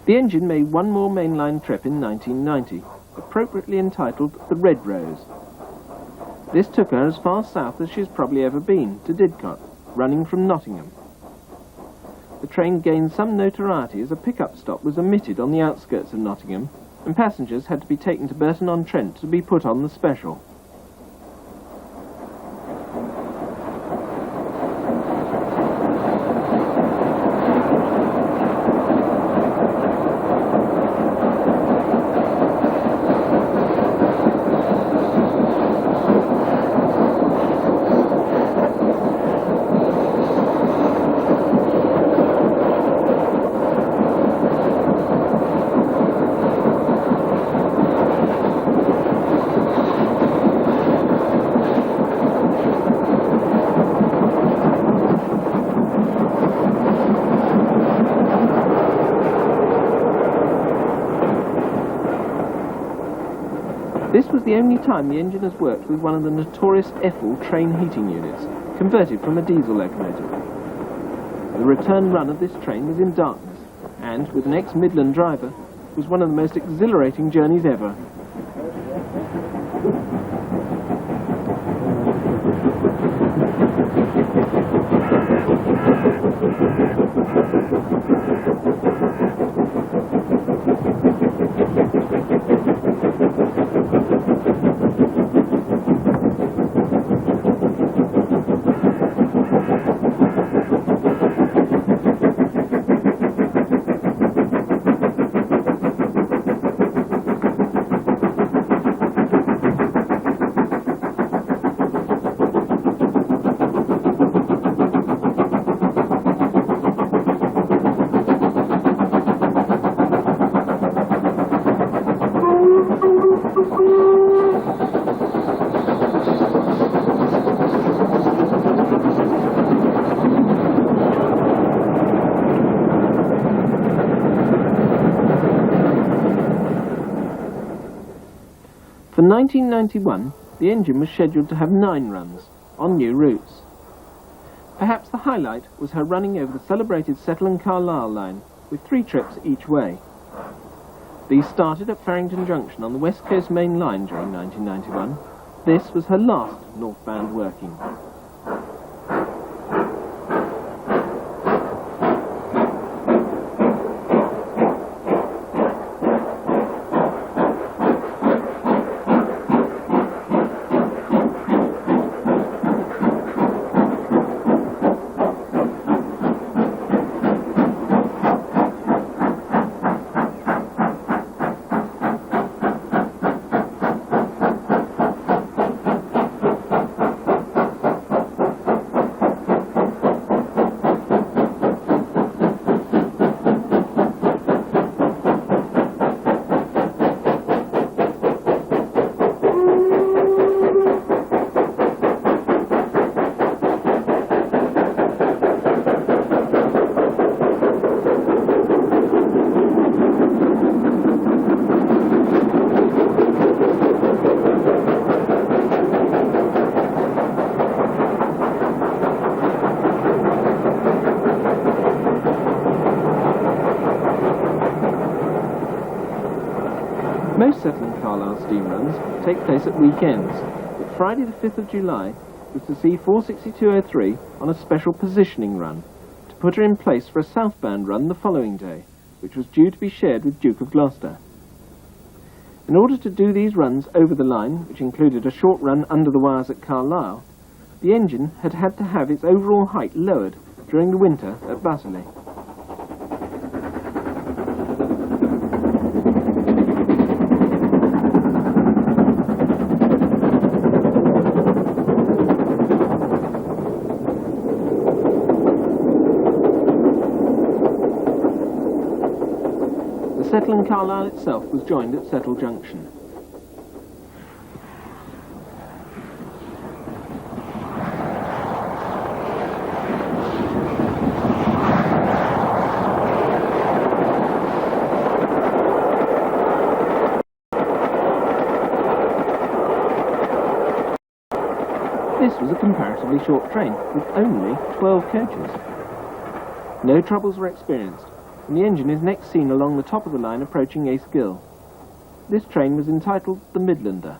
The engine made one more mainline trip in 1990, appropriately entitled the Red Rose. This took her as far south as she's probably ever been, to Didcot, running from Nottingham. The train gained some notoriety as a pickup stop was omitted on the outskirts of Nottingham, and passengers had to be taken to Burton-on-Trent to be put on the special. This was the only time the engine has worked with one of the notorious Eiffel train heating units, converted from a diesel locomotive. The return run of this train was in darkness, and, with an ex-Midland driver, was one of the most exhilarating journeys ever. For 1991, the engine was scheduled to have 9 runs on new routes. Perhaps the highlight was her running over the celebrated Settle and Carlisle line with 3 trips each way. These started at Farrington Junction on the West Coast Main Line during 1991. This was her last northbound working. Most Settle and Carlisle steam runs take place at weekends, but Friday the 5th of July was to see 46203 on a special positioning run, to put her in place for a southbound run the following day, which was due to be shared with Duke of Gloucester. In order to do these runs over the line, which included a short run under the wires at Carlisle, the engine had had to have its overall height lowered during the winter at Butterley. Settle and Carlisle itself was joined at Settle Junction. This was a comparatively short train with only 12 coaches. No troubles were experienced, and the engine is next seen along the top of the line approaching Ace Gill. This train was entitled the Midlander.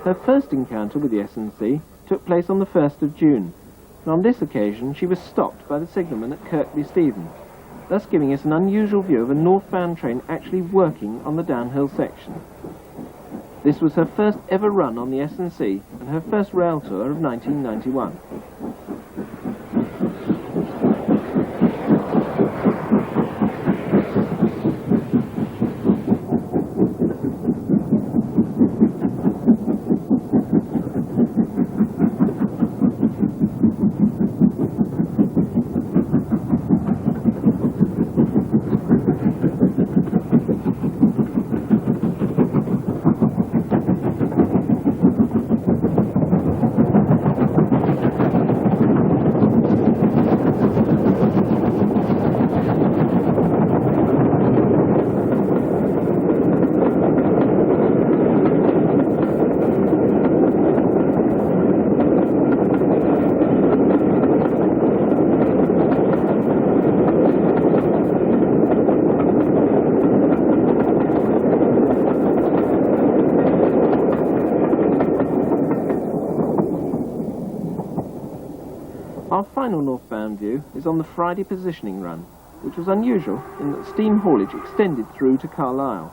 Her first encounter with the S&C took place on the 1st of June, and on this occasion she was stopped by the signalman at Kirkby Stephen, thus giving us an unusual view of a northbound train actually working on the downhill section. This was her first ever run on the S&C and her first rail tour of 1991. final northbound view is on the Friday positioning run, which was unusual in that steam haulage extended through to Carlisle.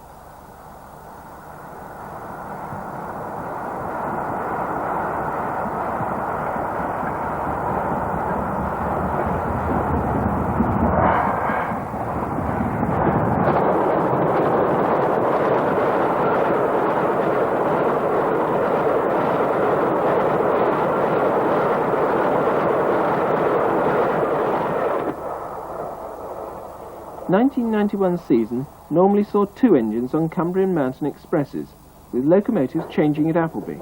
The 1991 season normally saw 2 engines on Cumbrian Mountain Expresses, with locomotives changing at Appleby.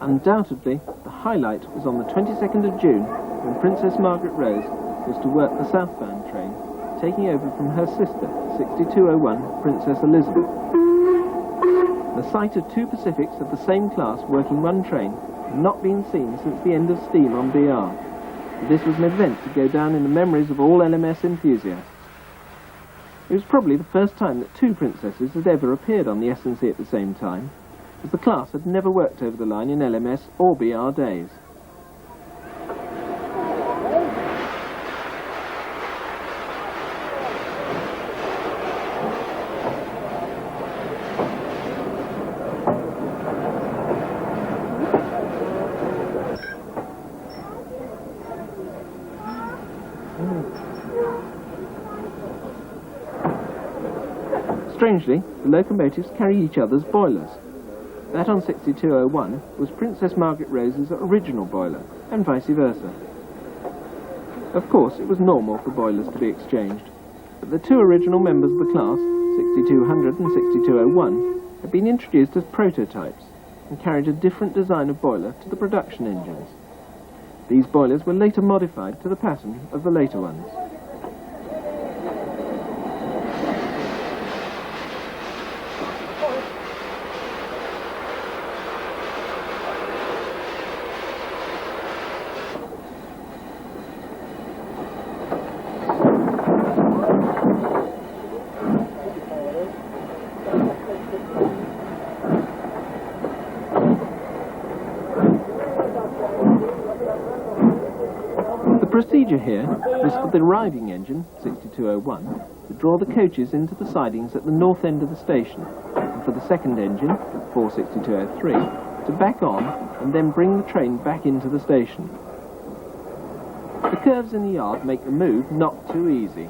Undoubtedly, the highlight was on the 22nd of June, when Princess Margaret Rose was to work the southbound train, taking over from her sister, 6201 Princess Elizabeth. The sight of 2 Pacifics of the same class working one train had not been seen since the end of steam on BR. This was an event to go down in the memories of all LMS enthusiasts. It was probably the first time that 2 princesses had ever appeared on the S&C at the same time, as the class had never worked over the line in LMS or BR days. Strangely, the locomotives carry each other's boilers. That on 6201 was Princess Margaret Rose's original boiler, and vice versa. Of course, it was normal for boilers to be exchanged, but the 2 original members of the class, 6200 and 6201, had been introduced as prototypes and carried a different design of boiler to the production engines. These boilers were later modified to the pattern of the later ones. The procedure here was for the riding engine, 6201, to draw the coaches into the sidings at the north end of the station, and for the second engine, 46203, to back on and then bring the train back into the station. The curves in the yard make the move not too easy.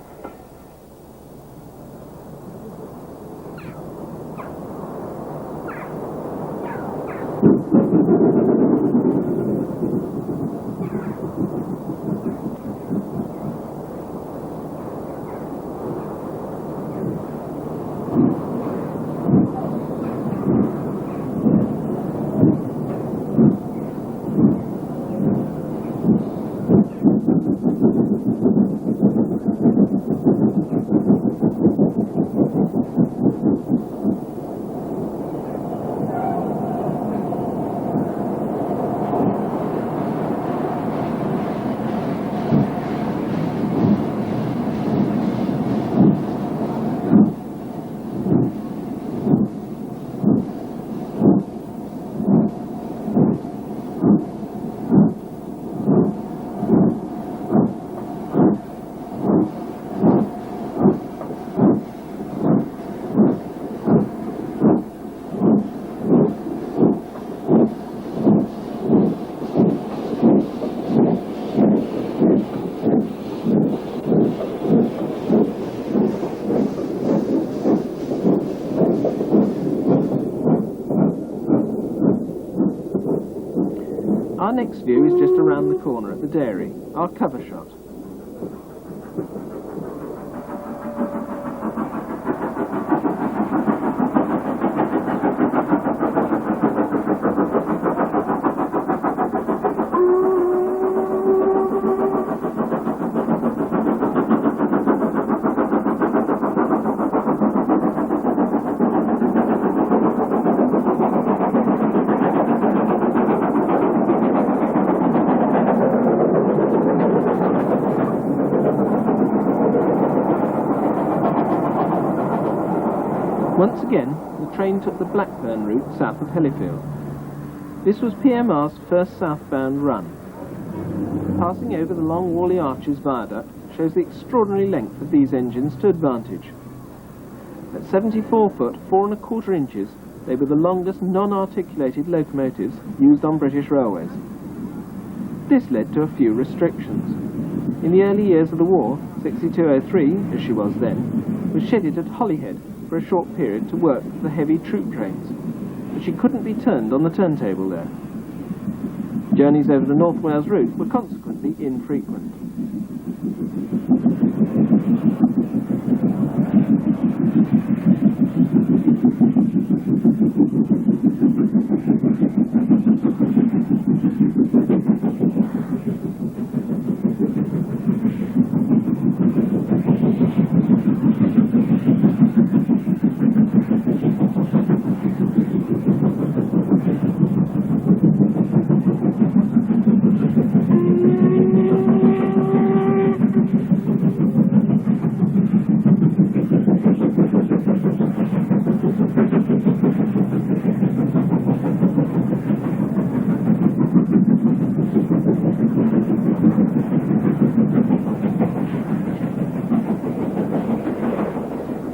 Our next view is just around the corner at the dairy, our cover shot. Once again, the train took the Blackburn route south of Hellifield. This was PMR's first southbound run. Passing over the long Whalley Arches viaduct shows the extraordinary length of these engines to advantage. At 74 foot, 4 1/4 inches, they were the longest non-articulated locomotives used on British railways. This led to a few restrictions. In the early years of the war, 6203, as she was then, was shedded at Holyhead for a short period to work the heavy troop trains, but she couldn't be turned on the turntable there. Journeys over the North Wales route were consequently infrequent.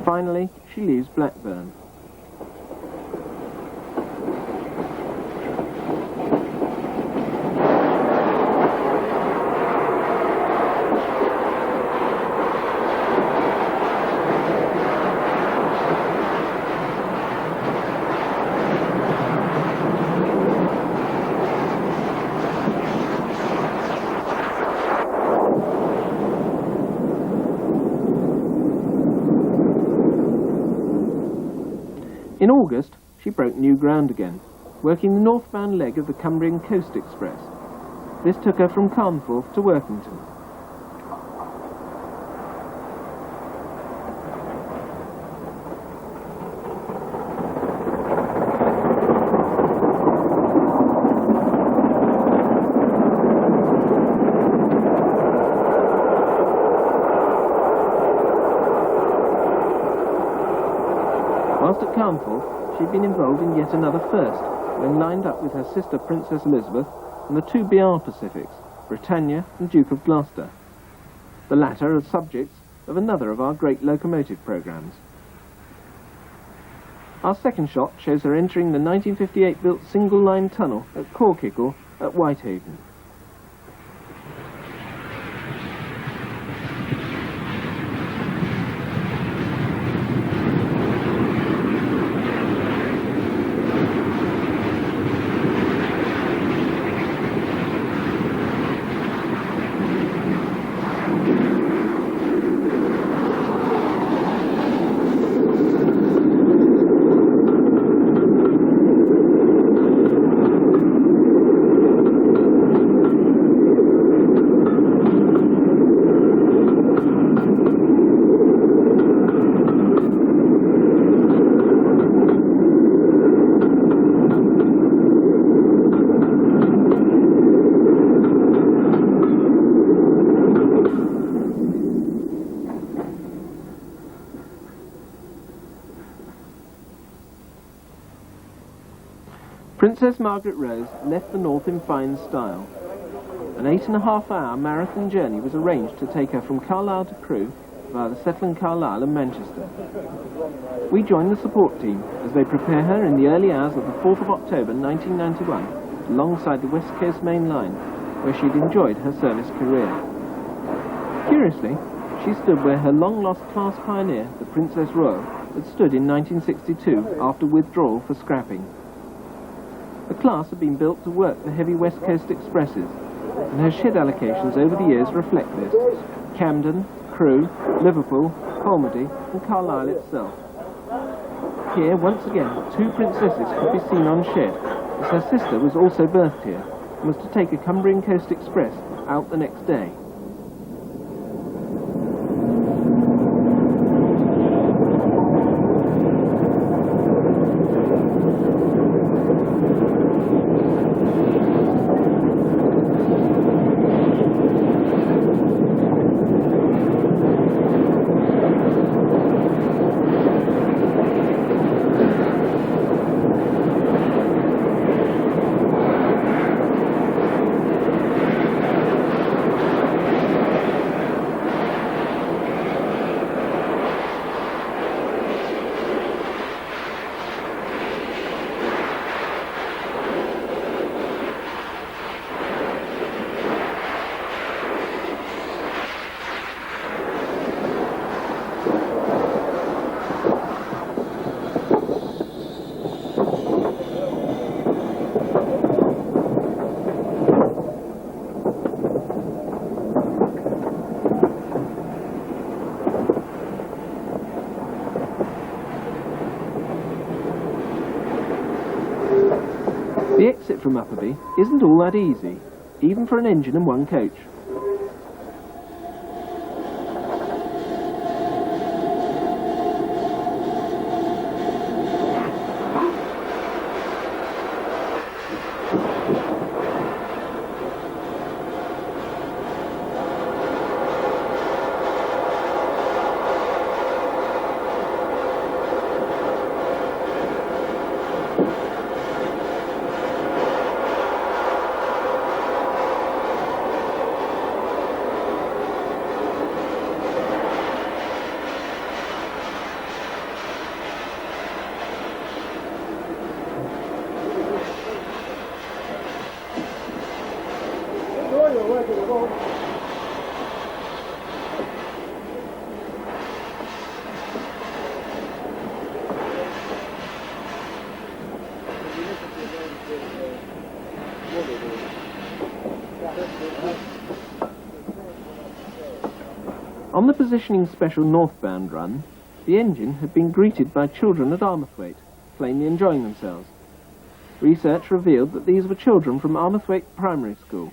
Finally, she leaves Blackburn. In August, she broke new ground again, working the northbound leg of the Cumbrian Coast Express. This took her from Carnforth to Workington. Whilst at Carnforth, she'd been involved in yet another first, when lined up with her sister Princess Elizabeth and the two BR Pacifics, Britannia and Duke of Gloucester. The latter are subjects of another of our great locomotive programmes. Our second shot shows her entering the 1958-built single-line tunnel at Corkickle at Whitehaven. Princess Margaret Rose left the north in fine style. An 8.5-hour marathon journey was arranged to take her from Carlisle to Crewe via the Shetland, Carlisle and Manchester. We joined the support team as they prepare her in the early hours of the 4th of October 1991 alongside the West Coast Main Line, where she'd enjoyed her service career. Curiously, she stood where her long-lost class pioneer, the Princess Royal, had stood in 1962 after withdrawal for scrapping. The class had been built to work the heavy West Coast expresses, and her shed allocations over the years reflect this. Camden, Crewe, Liverpool, Holmedy and Carlisle itself. Here, once again, two princesses could be seen on shed, as her sister was also berthed here, and was to take a Cumbrian Coast Express out the next day. exit from Upperby isn't all that easy, even for an engine and one coach. On the positioning special northbound run, the engine had been greeted by children at Armathwaite, plainly enjoying themselves. Research revealed that these were children from Armathwaite Primary School,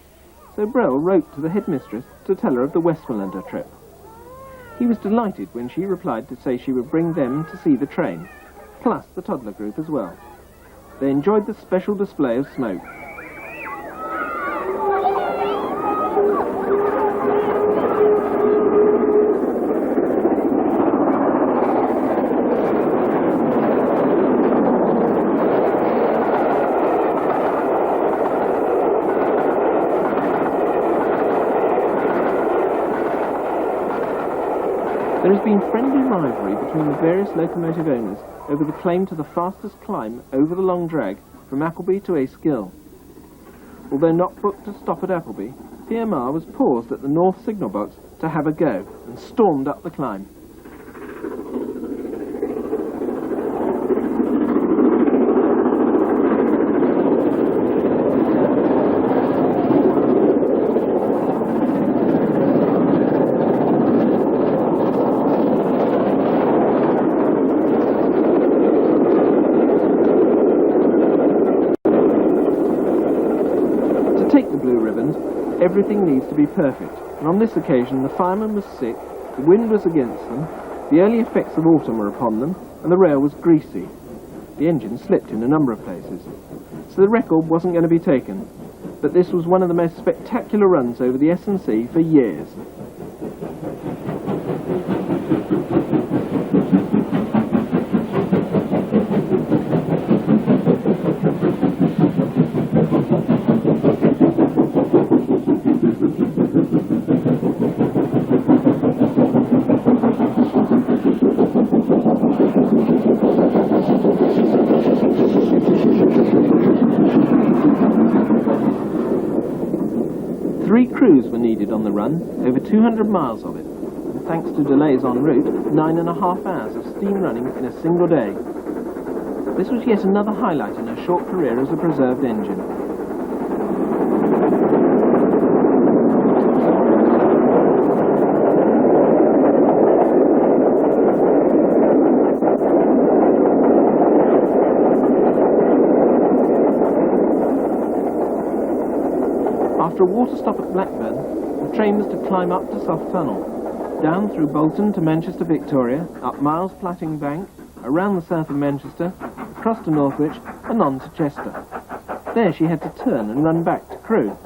so Brell wrote to the headmistress to tell her of the Westmorlander trip. He was delighted when she replied to say she would bring them to see the train, plus the toddler group as well. They enjoyed the special display of smoke. There has been friendly rivalry between the various locomotive owners over the claim to the fastest climb over the long drag from Appleby to Aysgill. Although not booked to stop at Appleby, PMR was paused at the North signal box to have a go and stormed up the climb. Everything needs to be perfect, and on this occasion the fireman was sick, the wind was against them, the early effects of autumn were upon them, and the rail was greasy. The engine slipped in a number of places, so the record wasn't going to be taken, but this was one of the most spectacular runs over the S&C for years. Crews were needed on the run, over 200 miles of it, and thanks to delays en route, 9.5 hours of steam running in a single day. This was yet another highlight in her short career as a preserved engine. After a water stop at Blackburn, the train was to climb up to Soft Tunnel, down through Bolton to Manchester Victoria, up Miles Platting Bank, around the south of Manchester, across to Northwich, and on to Chester. There she had to turn and run back to Crewe.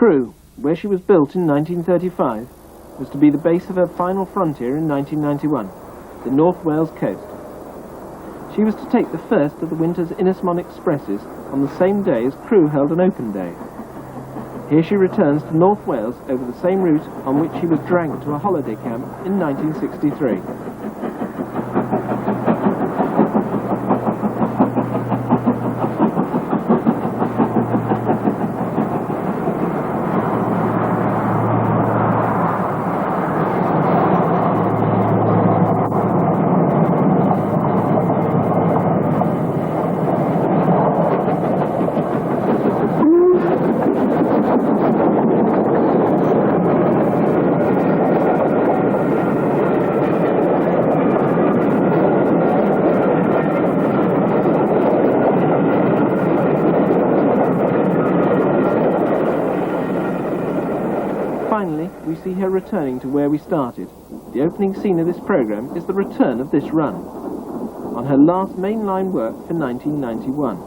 Crewe, where she was built in 1935, was to be the base of her final frontier in 1991, the North Wales coast. She was to take the first of the winter's Ynysmon expresses on the same day as Crewe held an open day. Here she returns to North Wales over the same route on which she was dragged to a holiday camp in 1963. Finally, we see her returning to where we started. The opening scene of this programme is the return of this run, on her last mainline work for 1991.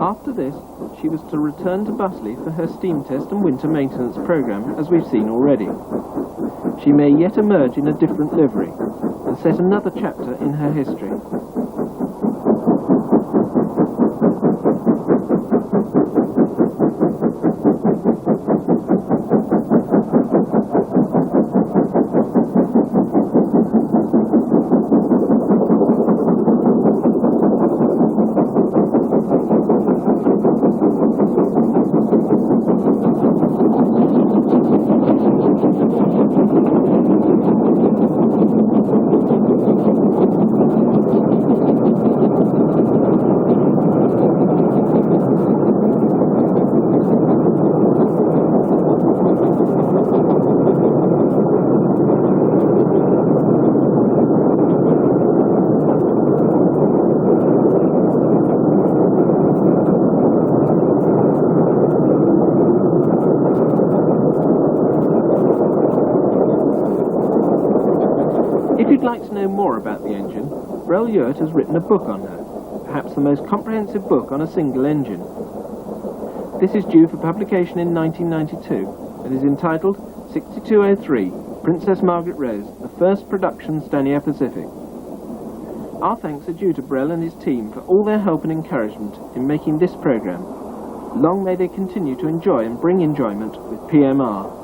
After this, she was to return to Bussley for her steam test and winter maintenance programme, as we've seen already. She may yet emerge in a different livery, and set another chapter in her history. If you'd like to know more about the engine, Brel Ewart has written a book on her, perhaps the most comprehensive book on a single engine. This is due for publication in 1992 and is entitled 6203, Princess Margaret Rose, the first production Stanier Pacific. Our thanks are due to Brel and his team for all their help and encouragement in making this programme. Long may they continue to enjoy and bring enjoyment with PMR.